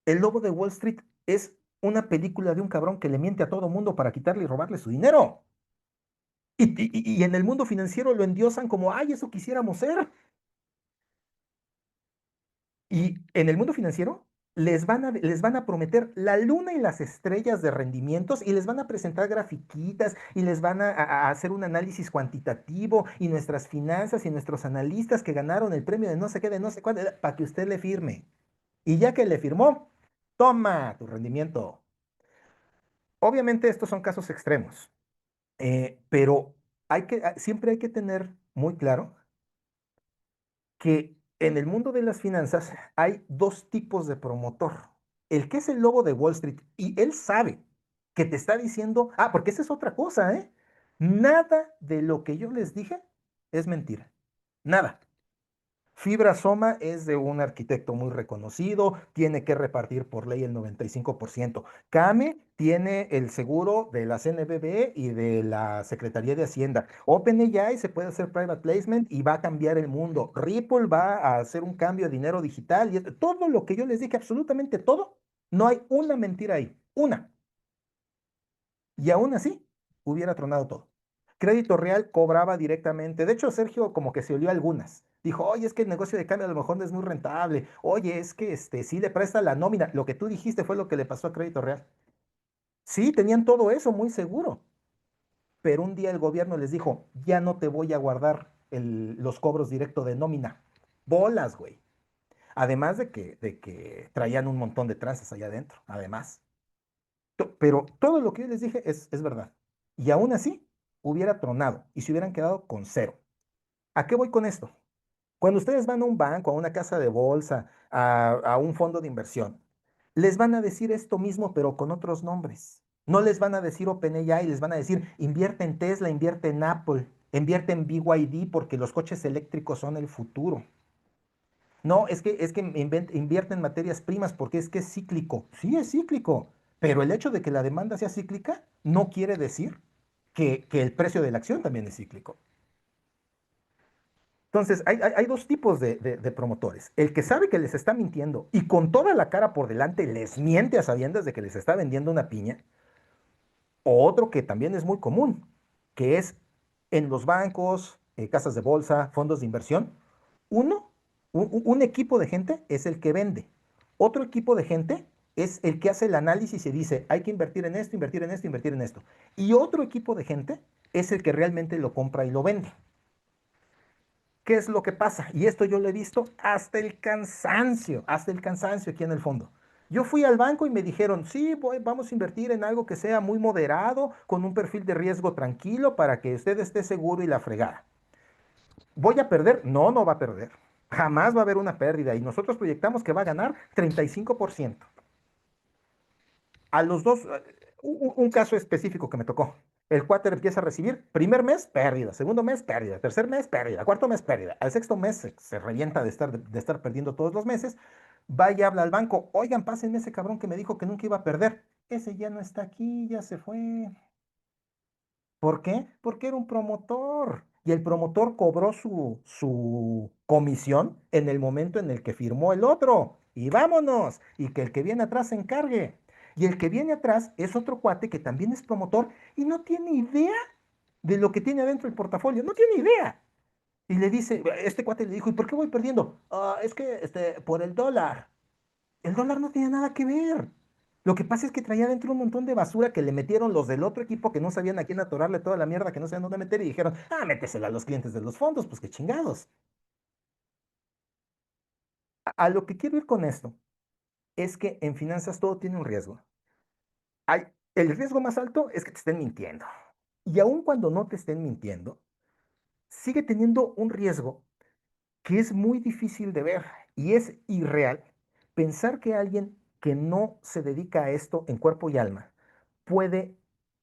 el lobo de Wall Street es una película de un cabrón que le miente a todo mundo para quitarle y robarle su dinero. Y en el mundo financiero lo endiosan como, ay, eso quisiéramos ser. Y en el mundo financiero les van a prometer la luna y las estrellas de rendimientos y les van a presentar grafiquitas y les van a hacer un análisis cuantitativo y nuestras finanzas y nuestros analistas que ganaron el premio de no sé qué, de no sé cuánto, para que usted le firme. Y ya que le firmó, toma tu rendimiento. Obviamente estos son casos extremos, pero siempre hay que tener muy claro que en el mundo de las finanzas hay dos tipos de promotor. El que es el lobo de Wall Street y él sabe que te está diciendo, porque esa es otra cosa, ¿eh? Nada de lo que yo les dije es mentira. Nada. Fibra Soma es de un arquitecto muy reconocido, tiene que repartir por ley el 95%. CAME tiene el seguro de la CNBV y de la Secretaría de Hacienda. OpenAI se puede hacer private placement y va a cambiar el mundo. Ripple va a hacer un cambio de dinero digital. Y todo lo que yo les dije, absolutamente todo, no hay una mentira ahí. Una. Y aún así, hubiera tronado todo. Crédito Real cobraba directamente. De hecho, Sergio como que se olió algunas. Dijo, oye, es que el negocio de cambio a lo mejor no es muy rentable. Oye, es que sí le presta la nómina. Lo que tú dijiste fue lo que le pasó a Crédito Real. Sí, tenían todo eso muy seguro. Pero un día el gobierno les dijo, ya no te voy a guardar los cobros directos de nómina. Bolas, güey. Además de que traían un montón de tranzas allá adentro. Además. Pero todo lo que yo les dije es verdad. Y aún así, hubiera tronado y se hubieran quedado con cero. ¿A qué voy con esto? Cuando ustedes van a un banco, a una casa de bolsa, a un fondo de inversión, les van a decir esto mismo, pero con otros nombres. No les van a decir OpenAI, les van a decir invierte en Tesla, invierte en Apple, invierte en BYD porque los coches eléctricos son el futuro. No, es que invierte en materias primas porque es que es cíclico. Sí, es cíclico, pero el hecho de que la demanda sea cíclica no quiere decir que el precio de la acción también es cíclico. Entonces, hay dos tipos de promotores. El que sabe que les está mintiendo y con toda la cara por delante les miente a sabiendas de que les está vendiendo una piña. O otro que también es muy común, que es en los bancos, casas de bolsa, fondos de inversión. Un equipo de gente es el que vende. Otro equipo de gente es el que hace el análisis y dice, hay que invertir en esto, invertir en esto, invertir en esto. Y otro equipo de gente es el que realmente lo compra y lo vende. ¿Qué es lo que pasa? Y esto yo lo he visto hasta el cansancio aquí en el fondo. Yo fui al banco y me dijeron, sí, vamos a invertir en algo que sea muy moderado, con un perfil de riesgo tranquilo para que usted esté seguro y la fregada. ¿Voy a perder? No, no va a perder. Jamás va a haber una pérdida y nosotros proyectamos que va a ganar 35%. A los dos, un caso específico que me tocó. El cuáter empieza a recibir, primer mes, pérdida, segundo mes, pérdida, tercer mes, pérdida, cuarto mes, pérdida. Al sexto mes se revienta de estar perdiendo todos los meses. Va y habla al banco, oigan, pásenme ese cabrón que me dijo que nunca iba a perder. Ese ya no está aquí, ya se fue. ¿Por qué? Porque era un promotor. Y el promotor cobró su comisión en el momento en el que firmó el otro. Y vámonos. Y que el que viene atrás se encargue. Y el que viene atrás es otro cuate que también es promotor y no tiene idea de lo que tiene adentro el portafolio. No tiene idea. Y le dice, este cuate le dijo, ¿y por qué voy perdiendo? "Ah, es que por el dólar. El dólar no tenía nada que ver. Lo que pasa es que traía dentro un montón de basura que le metieron los del otro equipo que no sabían a quién atorarle toda la mierda que no sabían dónde meter y dijeron, métesela a los clientes de los fondos, pues qué chingados. A lo que quiero ir con esto es que en finanzas todo tiene un riesgo. El riesgo más alto es que te estén mintiendo. Y aun cuando no te estén mintiendo, sigue teniendo un riesgo que es muy difícil de ver y es irreal pensar que alguien que no se dedica a esto en cuerpo y alma puede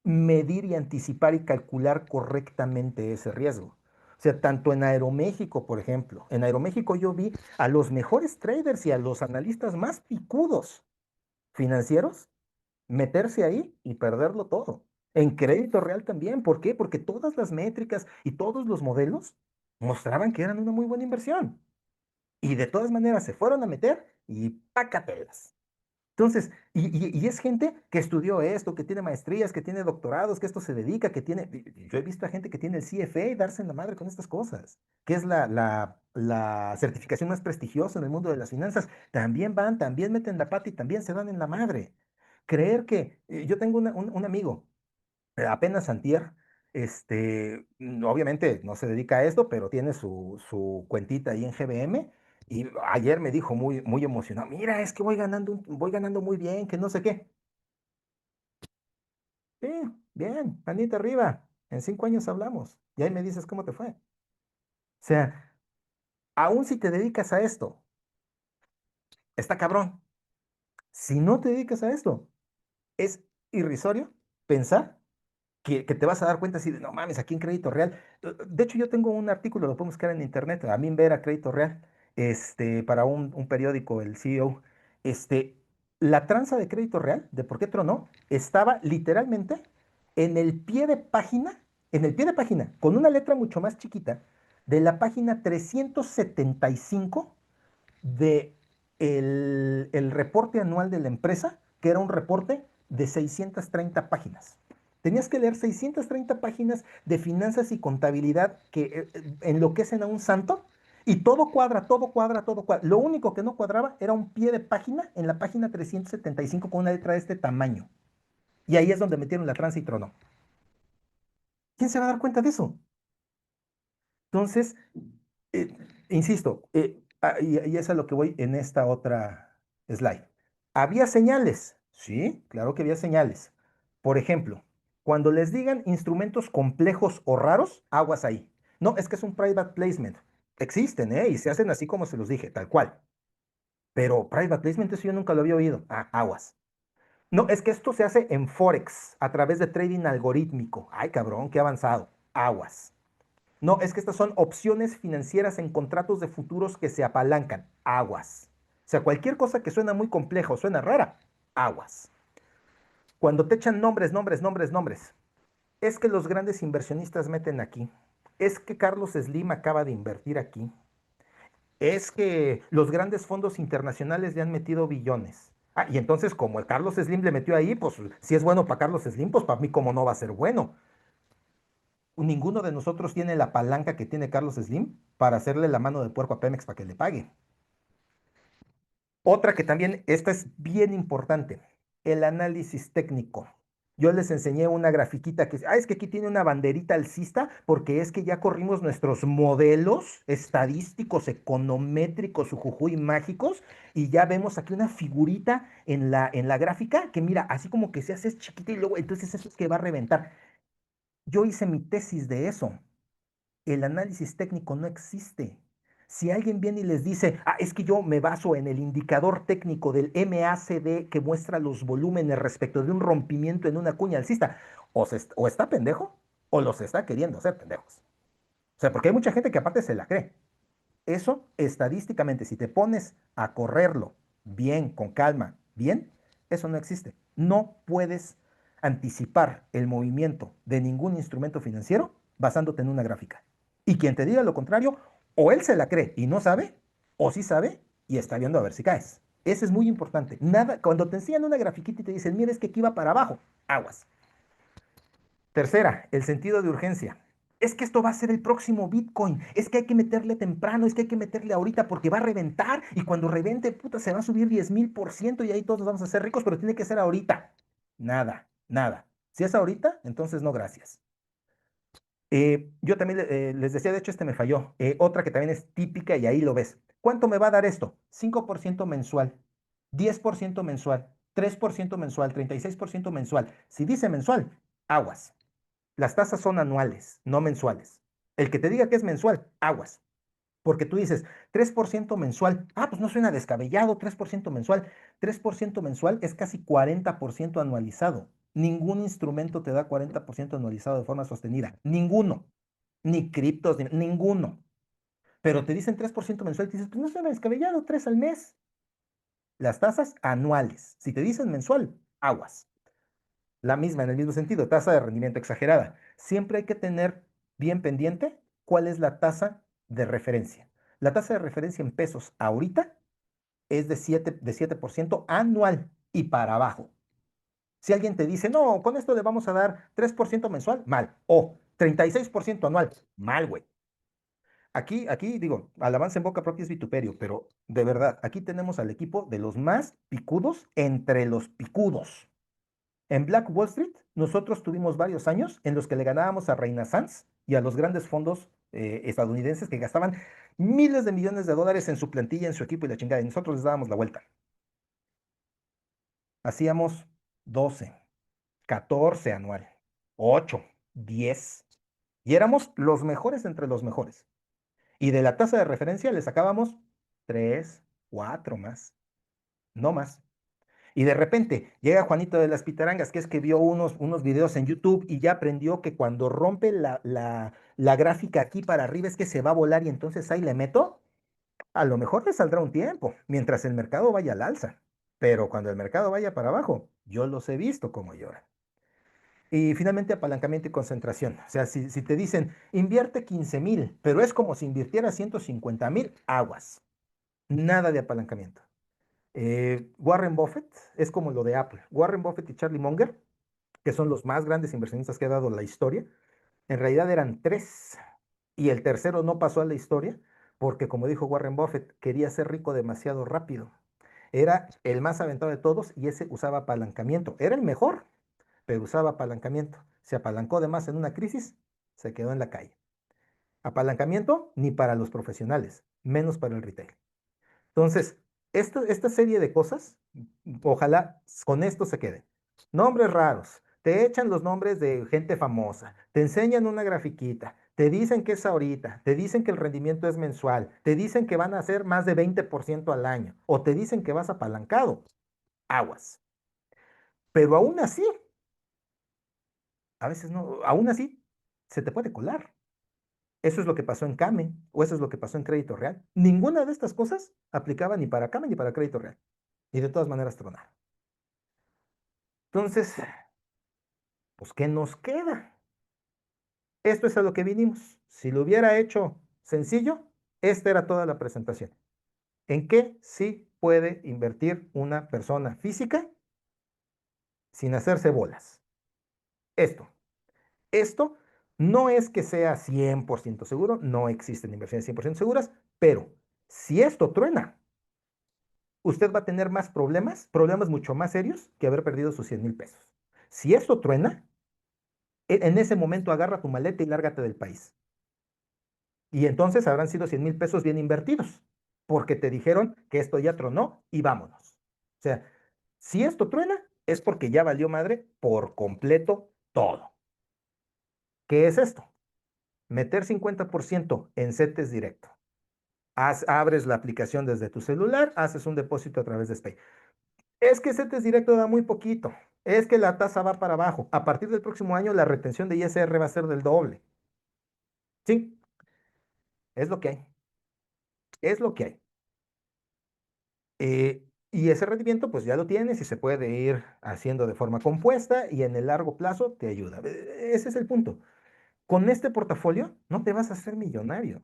medir y anticipar y calcular correctamente ese riesgo. O sea, tanto en Aeroméxico, por ejemplo, en Aeroméxico yo vi a los mejores traders y a los analistas más picudos financieros meterse ahí y perderlo todo. En crédito real también. ¿Por qué? Porque todas las métricas y todos los modelos mostraban que eran una muy buena inversión. Y de todas maneras se fueron a meter y pácatelas. Entonces, y es gente que estudió esto, que tiene maestrías, que tiene doctorados, que esto se dedica, que tiene. Yo he visto a gente que tiene el CFA y darse en la madre con estas cosas, que es la certificación más prestigiosa en el mundo de las finanzas. También van, también meten la pata y también se dan en la madre. Creer que. Yo tengo un amigo apenas antier, obviamente no se dedica a esto, pero tiene su cuentita ahí en GBM. Y ayer me dijo muy, muy emocionado, mira, es que voy ganando muy bien, que no sé qué. Sí, bien, manita arriba. En 5 años hablamos. Y ahí me dices cómo te fue. O sea, aún si te dedicas a esto, está cabrón. Si no te dedicas a esto, es irrisorio pensar que te vas a dar cuenta así de, no mames, aquí en Crédito Real. De hecho, yo tengo un artículo, lo podemos buscar en internet, a mí ver a Crédito Real, para un periódico, el CEO. Este, la tranza de Crédito Real, de por qué tronó, estaba literalmente en el pie de página, en el pie de página, con una letra mucho más chiquita, de la página 375 de el reporte anual de la empresa, que era un reporte de 630 páginas. Tenías que leer 630 páginas de finanzas y contabilidad que enloquecen a un santo y todo cuadra, todo cuadra, todo cuadra. Lo único que no cuadraba era un pie de página en la página 375 con una letra de este tamaño. Y ahí es donde metieron la tranza y tronó. ¿Quién se va a dar cuenta de eso? Entonces, eh, insisto, y es a lo que voy en esta otra slide. ¿Había señales? Sí, claro que había señales. Por ejemplo, cuando les digan instrumentos complejos o raros, aguas ahí. No, es que es un private placement. Existen, ¿eh? Y se hacen así como se los dije, tal cual. Pero private placement, eso yo nunca lo había oído. Aguas. No, es que esto se hace en Forex, a través de trading algorítmico. Ay, cabrón, qué avanzado. Aguas. No, es que estas son opciones financieras en contratos de futuros que se apalancan. Aguas. O sea, cualquier cosa que suena muy compleja o suena rara, aguas. Cuando te echan nombres, nombres, nombres, nombres, es que los grandes inversionistas meten aquí. Es que Carlos Slim acaba de invertir aquí. Es que los grandes fondos internacionales le han metido billones. Y entonces como el Carlos Slim le metió ahí, pues si es bueno para Carlos Slim, pues para mí como no va a ser bueno. Ninguno de nosotros tiene la palanca que tiene Carlos Slim para hacerle la mano de puerco a Pemex para que le pague. Otra que también, esta es bien importante, el análisis técnico. Yo les enseñé una grafiquita que, es que aquí tiene una banderita alcista porque es que ya corrimos nuestros modelos estadísticos, econométricos, ujujuy, mágicos, y ya vemos aquí una figurita en la gráfica que mira, así como que se hace chiquita y luego, entonces eso es que va a reventar. Yo hice mi tesis de eso. El análisis técnico no existe. Si alguien viene y les dice, es que yo me baso en el indicador técnico del MACD que muestra los volúmenes respecto de un rompimiento en una cuña alcista, o está pendejo o los está queriendo hacer pendejos. O sea, porque hay mucha gente que aparte se la cree. Eso estadísticamente, si te pones a correrlo bien, con calma, bien, eso no existe. No puedes anticipar el movimiento de ningún instrumento financiero basándote en una gráfica. Y quien te diga lo contrario, o él se la cree y no sabe, o sí sabe y está viendo a ver si caes. Eso es muy importante. Nada, cuando te enseñan una grafiquita y te dicen, mira, es que aquí va para abajo, aguas. Tercera, el sentido de urgencia. Es que esto va a ser el próximo Bitcoin. Es que hay que meterle temprano, es que hay que meterle ahorita porque va a reventar y cuando revente, puta, se va a subir 10,000% y ahí todos nos vamos a hacer ricos, pero tiene que ser ahorita. Nada, nada. Si es ahorita, entonces no, gracias. Yo también les decía, de hecho, este me falló. Otra que también es típica y ahí lo ves. ¿Cuánto me va a dar esto? 5% mensual, 10% mensual, 3% mensual, 36% mensual. Si dice mensual, aguas. Las tasas son anuales, no mensuales. El que te diga que es mensual, aguas. Porque tú dices, 3% mensual. Pues no suena descabellado, 3% mensual. 3% mensual es casi 40% anualizado. Ningún instrumento te da 40% anualizado de forma sostenida. Ninguno. Ni criptos, ninguno. Pero te dicen 3% mensual y dices, pues no suena descabellado, 3 al mes. Las tasas anuales. Si te dicen mensual, aguas. La misma, en el mismo sentido, tasa de rendimiento exagerada. Siempre hay que tener bien pendiente cuál es la tasa de referencia. La tasa de referencia en pesos ahorita es de 7% anual y para abajo. Si alguien te dice, no, con esto le vamos a dar 3% mensual, mal. O 36% anual, mal, güey. Aquí digo, alabanza en boca propia es vituperio, pero de verdad, aquí tenemos al equipo de los más picudos entre los picudos. En Black Wall Street, nosotros tuvimos varios años en los que le ganábamos a Renaissance y a los grandes fondos estadounidenses que gastaban miles de millones de dólares en su plantilla, en su equipo y la chingada, y nosotros les dábamos la vuelta. Hacíamos 12, 14 anual, 8, 10, y éramos los mejores entre los mejores. Y de la tasa de referencia le sacábamos 3, 4 más, no más. Y de repente llega Juanito de las Pitarangas, que es que vio unos videos en YouTube y ya aprendió que cuando rompe la gráfica aquí para arriba es que se va a volar y entonces ahí le meto. A lo mejor le saldrá un tiempo, mientras el mercado vaya al alza. Pero cuando el mercado vaya para abajo, yo los he visto como lloran. Y finalmente apalancamiento y concentración. O sea, si te dicen, invierte 15,000, pero es como si invirtiera 150,000, aguas. Nada de apalancamiento. Warren Buffett es como lo de Apple. Warren Buffett y Charlie Munger, que son los más grandes inversionistas que ha dado la historia, en realidad eran tres. Y el tercero no pasó a la historia porque, como dijo Warren Buffett, quería ser rico demasiado rápido. Era el más aventado de todos y ese usaba apalancamiento. Era el mejor, pero usaba apalancamiento. Se apalancó de más en una crisis, se quedó en la calle. Apalancamiento ni para los profesionales, menos para el retail. Entonces, esta serie de cosas, ojalá con esto se quede. Nombres raros, te echan los nombres de gente famosa, te enseñan una grafiquita, te dicen que es ahorita, te dicen que el rendimiento es mensual, te dicen que van a hacer más de 20% al año, o te dicen que vas apalancado. Aguas. Pero aún así, a veces no, aún así, se te puede colar. Eso es lo que pasó en Came, o eso es lo que pasó en Crédito Real. Ninguna de estas cosas aplicaba ni para Came ni para Crédito Real. Y de todas maneras tronaron. Entonces, pues, ¿qué nos queda? Esto es a lo que vinimos. Si lo hubiera hecho sencillo, esta era toda la presentación. ¿En qué sí puede invertir una persona física sin hacerse bolas? Esto. Esto no es que sea 100% seguro, no existen inversiones 100% seguras, pero si esto truena, usted va a tener más problemas mucho más serios que haber perdido sus 100,000 pesos. Si esto truena, en ese momento agarra tu maleta y lárgate del país. Y entonces habrán sido 100,000 pesos bien invertidos, porque te dijeron que esto ya tronó y vámonos. O sea, si esto truena, es porque ya valió madre por completo todo. ¿Qué es esto? Meter 50% en CETES directo. Abres la aplicación desde tu celular, haces un depósito a través de SPAY. Es que CETES directo da muy poquito. Es que la tasa va para abajo. A partir del próximo año, la retención de ISR va a ser del doble. Sí, es lo que hay. Es lo que hay. Y ese rendimiento, pues ya lo tienes y se puede ir haciendo de forma compuesta y en el largo plazo te ayuda. Ese es el punto. Con este portafolio no te vas a hacer millonario.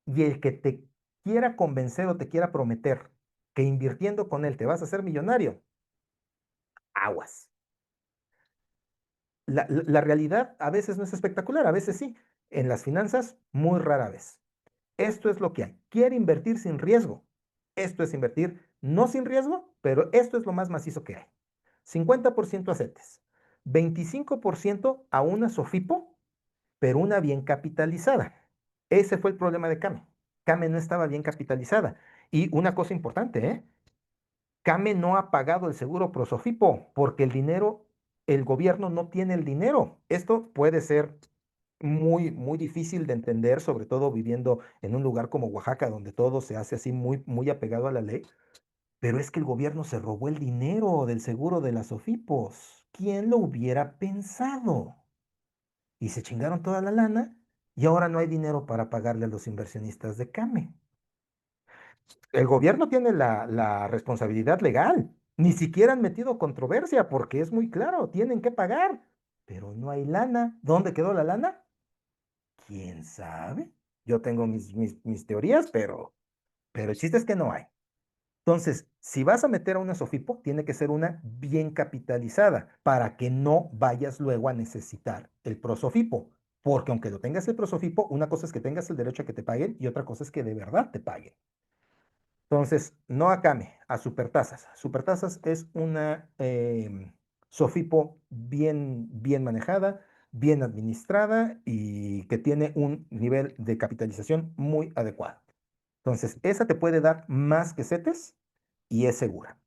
Y el que te quiera convencer o te quiera prometer que invirtiendo con él te vas a hacer millonario, aguas. La realidad a veces no es espectacular, a veces sí. En las finanzas, muy rara vez. Esto es lo que hay. Quiere invertir sin riesgo. Esto es invertir no sin riesgo, pero esto es lo más macizo que hay. 50% a CETES, 25% a una SOFIPO, pero una bien capitalizada. Ese fue el problema de Came. Came no estaba bien capitalizada. Y una cosa importante, ¿eh? Came no ha pagado el seguro Prosofipo porque el dinero, el gobierno no tiene el dinero. Esto puede ser muy difícil de entender, sobre todo viviendo en un lugar como Oaxaca, donde todo se hace así muy apegado a la ley. Pero es que el gobierno se robó el dinero del seguro de las Sofipos. ¿Quién lo hubiera pensado? Y se chingaron toda la lana y ahora no hay dinero para pagarle a los inversionistas de Came. El gobierno tiene la responsabilidad legal. Ni siquiera han metido controversia porque es muy claro, tienen que pagar. Pero no hay lana. ¿Dónde quedó la lana? ¿Quién sabe? Yo tengo mis teorías, pero el chiste es que no hay. Entonces, si vas a meter a una Sofipo, tiene que ser una bien capitalizada para que no vayas luego a necesitar el Prosofipo. Porque aunque lo tengas el Prosofipo, una cosa es que tengas el derecho a que te paguen y otra cosa es que de verdad te paguen. Entonces, no a Came, a Supertasas. Supertasas es una Sofipo bien manejada, bien administrada y que tiene un nivel de capitalización muy adecuado. Entonces, esa te puede dar más que CETES y es segura.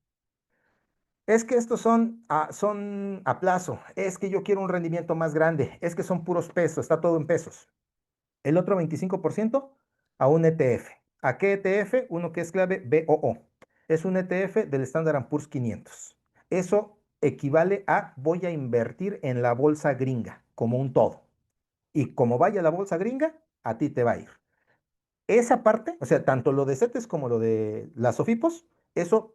Es que estos son a plazo, es que yo quiero un rendimiento más grande, es que son puros pesos, está todo en pesos. El otro 25% a un ETF. ¿A qué ETF? Uno que es clave, BOO. Es un ETF del Standard & Poor's 500. Eso equivale a voy a invertir en la bolsa gringa, como un todo. Y como vaya la bolsa gringa, a ti te va a ir. Esa parte, o sea, tanto lo de CETES como lo de las SOFIPOS, eso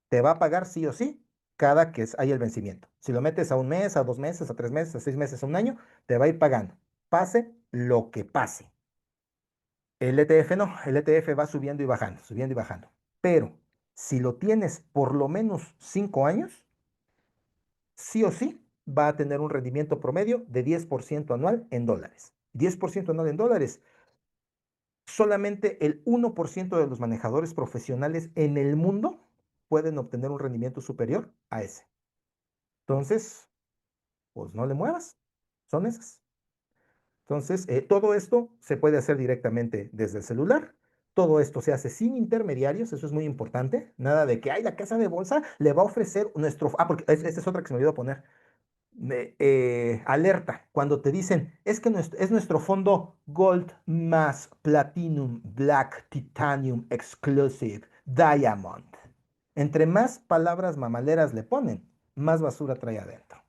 te va a pagar sí o sí cada que haya el vencimiento. Si lo metes a un mes, a 2 meses, a 3 meses, a 6 meses, a un año, te va a ir pagando. Pase lo que pase. El ETF no, el ETF va subiendo y bajando, subiendo y bajando. Pero si lo tienes por lo menos 5 años, sí o sí va a tener un rendimiento promedio de 10% anual en dólares. 10% anual en dólares. Solamente el 1% de los manejadores profesionales en el mundo pueden obtener un rendimiento superior a ese. Entonces, pues no le muevas. Son esas. Entonces, todo esto se puede hacer directamente desde el celular. Todo esto se hace sin intermediarios, eso es muy importante. Nada de que, ay, la casa de bolsa le va a ofrecer nuestro... Ah, porque esta es otra que se me olvidó poner. Alerta, cuando te dicen, es que es nuestro fondo Gold más Platinum, Black, Titanium, Exclusive, Diamond. Entre más palabras mamaleras le ponen, más basura trae adentro.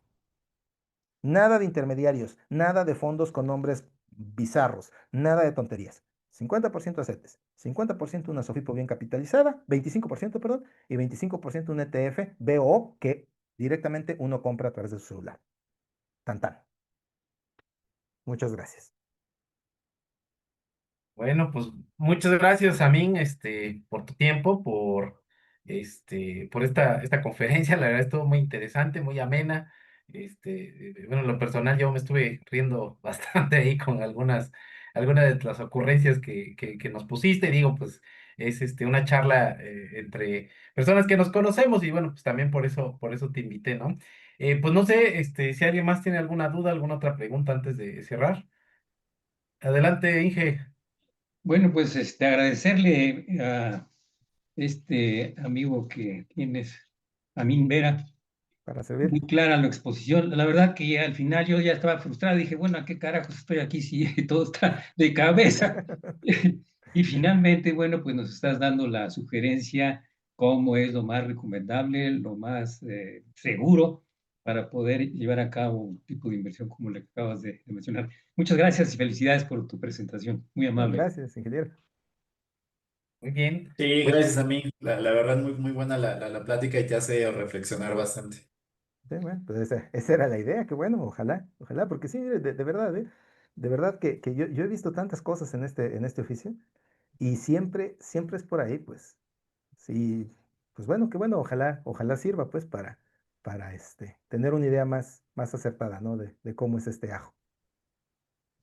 Nada de intermediarios, nada de fondos con nombres bizarros, nada de tonterías. 50% a CETES, 50% una SOFIPO bien capitalizada, 25%, perdón, y 25% un ETF BO que directamente uno compra a través de su celular. Tan tan. Muchas gracias. Bueno, pues muchas gracias, Amin, por tu tiempo, por esta conferencia. La verdad estuvo muy interesante, muy amena. Bueno, en lo personal yo me estuve riendo bastante ahí con algunas de las ocurrencias que nos pusiste. Digo, pues es una charla entre personas que nos conocemos y bueno, pues también por eso te invité, ¿no? Pues no sé, si alguien más tiene alguna duda, alguna otra pregunta antes de cerrar. Adelante, Inge. Bueno, pues agradecerle a este amigo que tienes, Amin Vera, Para muy servir. clara la exposición. La verdad que al final yo ya estaba frustrado, dije, bueno, ¿a qué carajos estoy aquí si todo está de cabeza? Y finalmente, bueno, pues nos estás dando la sugerencia cómo es lo más recomendable, lo más seguro para poder llevar a cabo un tipo de inversión como la que acabas de mencionar. Muchas gracias y felicidades por tu presentación. Muy amable. Gracias, ingeniero. Muy bien. Sí, Pues gracias a mí. La verdad, muy, muy buena la plática y te hace reflexionar bastante. Sí, bueno, pues esa era la idea, que bueno, ojalá, ojalá, porque sí, de verdad, ¿eh? De verdad que yo he visto tantas cosas en este oficio y siempre, siempre es por ahí, pues. Sí, pues bueno, que bueno, ojalá, ojalá sirva, pues, para tener una idea más acertada, ¿no? De cómo es este ajo.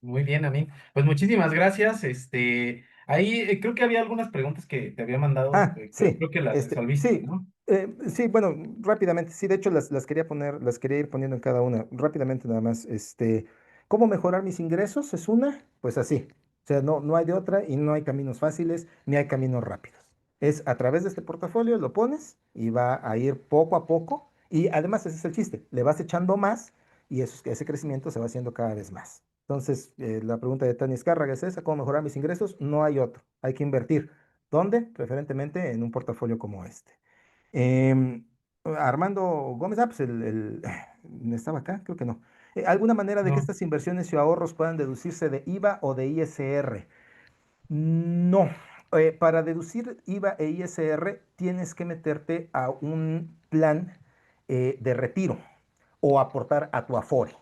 muy bien, Amin. Pues muchísimas gracias. Ahí creo que había algunas preguntas que te había mandado, Ah, pero sí, creo que las resolviste, sí, ¿no? sí, bueno, rápidamente, sí, de hecho las quería poner, las quería ir poniendo en cada una, rápidamente nada más, ¿cómo mejorar mis ingresos? Es una, pues así, o sea, no hay de otra y no hay caminos fáciles ni hay caminos rápidos. Es a través de este portafolio, lo pones y va a ir poco a poco y además ese es el chiste, le vas echando más y ese crecimiento se va haciendo cada vez más. Entonces, la pregunta de Tania Escárraga es esa, ¿cómo mejorar mis ingresos? No hay otro, hay que invertir. ¿Dónde? Preferentemente en un portafolio como este. Em, Armando Gómez, pues estaba acá, creo que no. ¿Alguna manera de que No. estas inversiones y ahorros puedan deducirse de IVA o de ISR? No. Para deducir IVA e ISR tienes que meterte a un plan de retiro o aportar a tu Afore.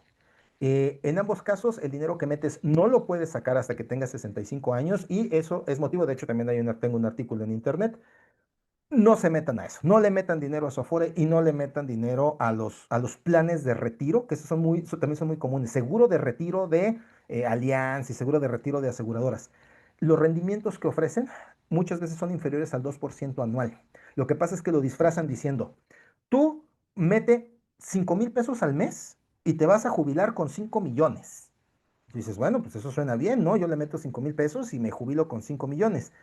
En ambos casos, el dinero que metes no lo puedes sacar hasta que tengas 65 años y eso es motivo, de hecho también tengo un artículo en internet, no se metan a eso, no le metan dinero a su Afore y no le metan dinero a los planes de retiro, que esos también son muy comunes, seguro de retiro de Allianz y seguro de retiro de aseguradoras. Los rendimientos que ofrecen muchas veces son inferiores al 2% anual. Lo que pasa es que lo disfrazan diciendo, tú mete 5,000 pesos al mes y te vas a jubilar con 5 millones. Dices, bueno, pues eso suena bien, ¿no? Yo le meto 5,000 pesos y me jubilo con 5 millones.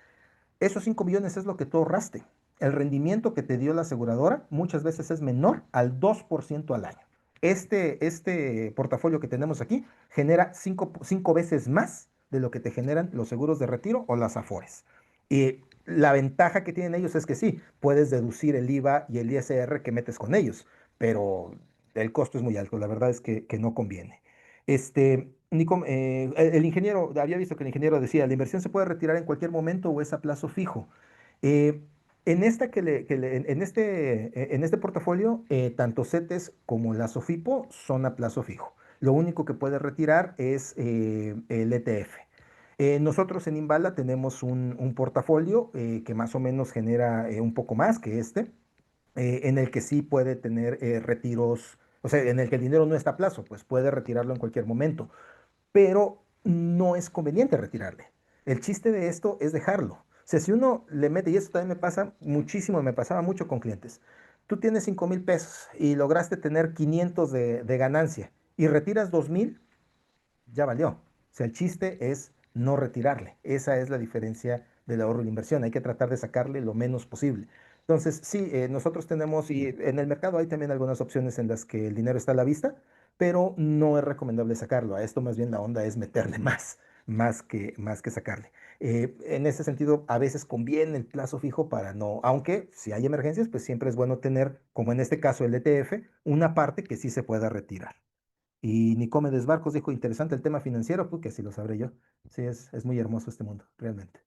Esos 5 millones es lo que tú ahorraste. El rendimiento que te dio la aseguradora muchas veces es menor al 2% al año. Este portafolio que tenemos aquí genera cinco veces más de lo que te generan los seguros de retiro o las Afores. Y la ventaja que tienen ellos es que sí, puedes deducir el IVA y el ISR que metes con ellos, pero el costo es muy alto. La verdad es que no conviene. El ingeniero, había visto que el ingeniero decía, la inversión se puede retirar en cualquier momento o es a plazo fijo. Eh, en esta en este portafolio, tanto CETES como la SOFIPO son a plazo fijo. Lo único que puede retirar es el ETF. Nosotros en Imbala tenemos un portafolio que más o menos genera un poco más que en el que sí puede tener retiros, o sea, en el que el dinero no está a plazo, pues puede retirarlo en cualquier momento, pero no es conveniente retirarle. El chiste de esto es dejarlo. O sea, si uno le mete, y esto también me pasa muchísimo, me pasaba mucho con clientes, tú tienes 5,000 pesos y lograste tener 500 de ganancia y retiras 2,000, ya valió. O sea, el chiste es no retirarle. Esa es la diferencia del ahorro y la inversión. Hay que tratar de sacarle lo menos posible. Entonces, sí, nosotros tenemos, y en el mercado hay también algunas opciones en las que el dinero está a la vista, pero no es recomendable sacarlo. A esto más bien la onda es meterle más que sacarle. En ese sentido, a veces conviene el plazo fijo para no, aunque si hay emergencias, pues siempre es bueno tener, como en este caso el ETF, una parte que sí se pueda retirar. Y Nicomedes Barcos dijo, interesante el tema financiero, pues que así lo sabré yo. Sí, es muy hermoso este mundo, realmente.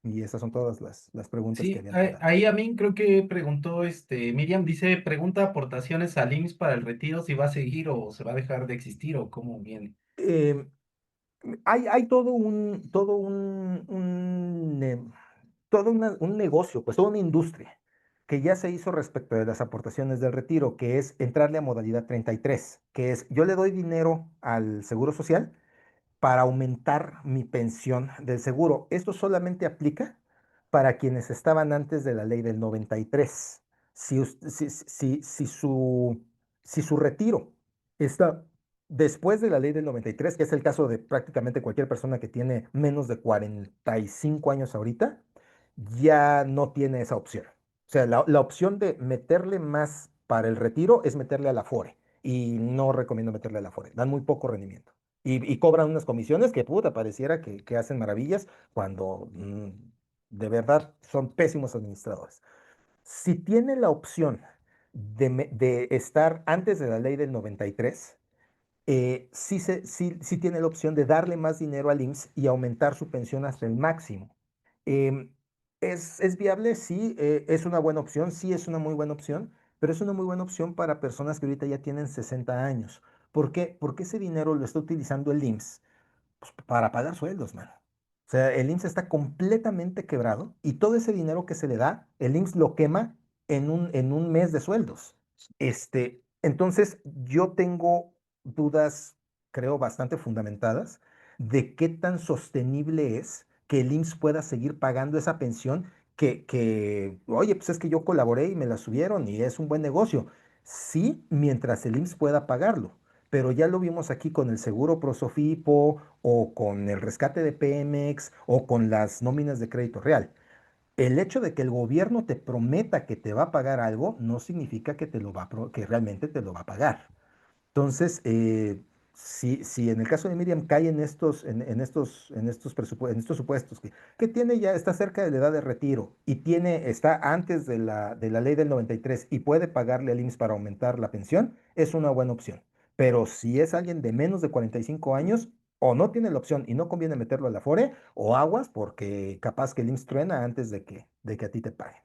Y esas son todas las preguntas que Sí, habían quedado. ahí Amin creo que preguntó, Miriam dice, pregunta aportaciones al IMSS para el retiro, si va a seguir o se va a dejar de existir o cómo viene. Eh, hay un negocio, pues toda una industria que ya se hizo respecto de las aportaciones del retiro, que es entrarle a modalidad 33, que es yo le doy dinero al Seguro Social para aumentar mi pensión del seguro. Esto solamente aplica para quienes estaban antes de la ley del 93. Si, us- si su retiro está después de la ley del 93, que es el caso de prácticamente cualquier persona que tiene menos de 45 años ahorita, ya no tiene esa opción. O sea, la opción de meterle más para el retiro es meterle a la FORE. Y no recomiendo meterle a la FORE. Dan muy poco rendimiento. y cobran unas comisiones que puta, pareciera que hacen maravillas cuando de verdad son pésimos administradores. Si tiene la opción de estar antes de la ley del 93, sí tiene la opción de darle más dinero al IMSS y aumentar su pensión hasta el máximo. Em, ¿Es viable? Sí, es una buena opción, sí es una muy buena opción, pero es una muy buena opción para personas que ahorita ya tienen 60 años. ¿Por qué? Porque ese dinero lo está utilizando el IMSS pues, para pagar sueldos, mano. O sea, el IMSS está completamente quebrado y todo ese dinero que se le da, el IMSS lo quema en un mes de sueldos. Entonces, yo tengo dudas, creo, bastante fundamentadas de qué tan sostenible es que el IMSS pueda seguir pagando esa pensión oye, pues es que yo colaboré y me la subieron y es un buen negocio. Sí, mientras el IMSS pueda pagarlo, pero ya lo vimos aquí con el seguro Prosofipo o con el rescate de Pemex o con las nóminas de crédito real. El hecho de que el gobierno te prometa que te va a pagar algo no significa que realmente te lo va a pagar. Entonces, si en el caso de Miriam cae en estos supuestos, que tiene ya, está cerca de la edad de retiro y está antes de la ley del 93 y puede pagarle al IMSS para aumentar la pensión, es una buena opción. Pero si es alguien de menos de 45 años, o no tiene la opción y no conviene meterlo a la FORE, o aguas porque capaz que el IMSS truena antes de que a ti te paguen.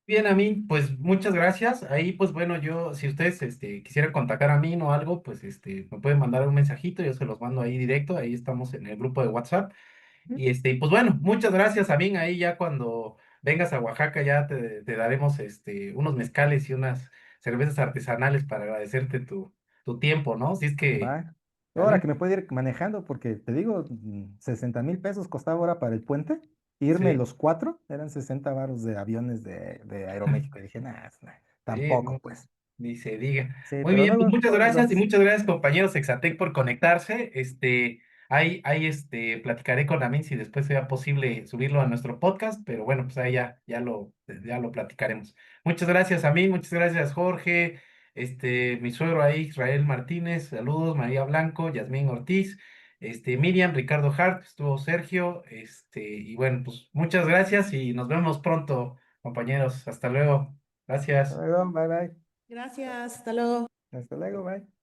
Bien, a mí, pues muchas gracias. Ahí, pues bueno, yo, si ustedes quisieran contactar a mí o algo, pues me pueden mandar un mensajito, yo se los mando ahí directo, ahí estamos en el grupo de WhatsApp. Y pues bueno, muchas gracias, Amin. Ahí ya cuando vengas a Oaxaca ya te daremos unos mezcales y unas cervezas artesanales para agradecerte tu tiempo, ¿no? Si es que, Va. Ahora ¿vale? que me puede ir manejando, porque te digo, 60,000 pesos costaba ahora para el puente. Irme Sí, los cuatro eran 60 varos de aviones de Aeroméxico. Y dije, nah, sí, tampoco, no, pues. ni se diga. Sí, Muy pero bien, pues luego, muchas luego nos gracias y vemos. muchas gracias, compañeros Exatec, por conectarse. Ahí platicaré con Amin si después sea posible subirlo a nuestro podcast, pero bueno, pues ahí ya lo platicaremos. Muchas gracias, Amin, muchas gracias, Jorge, mi suegro ahí, Israel Martínez, saludos, María Blanco, Yasmín Ortiz, Miriam, Ricardo Hart, estuvo Sergio, y bueno, pues muchas gracias y nos vemos pronto, compañeros. Hasta luego. Hasta Gracias. luego, bye bye. Gracias, hasta luego. Hasta luego, bye.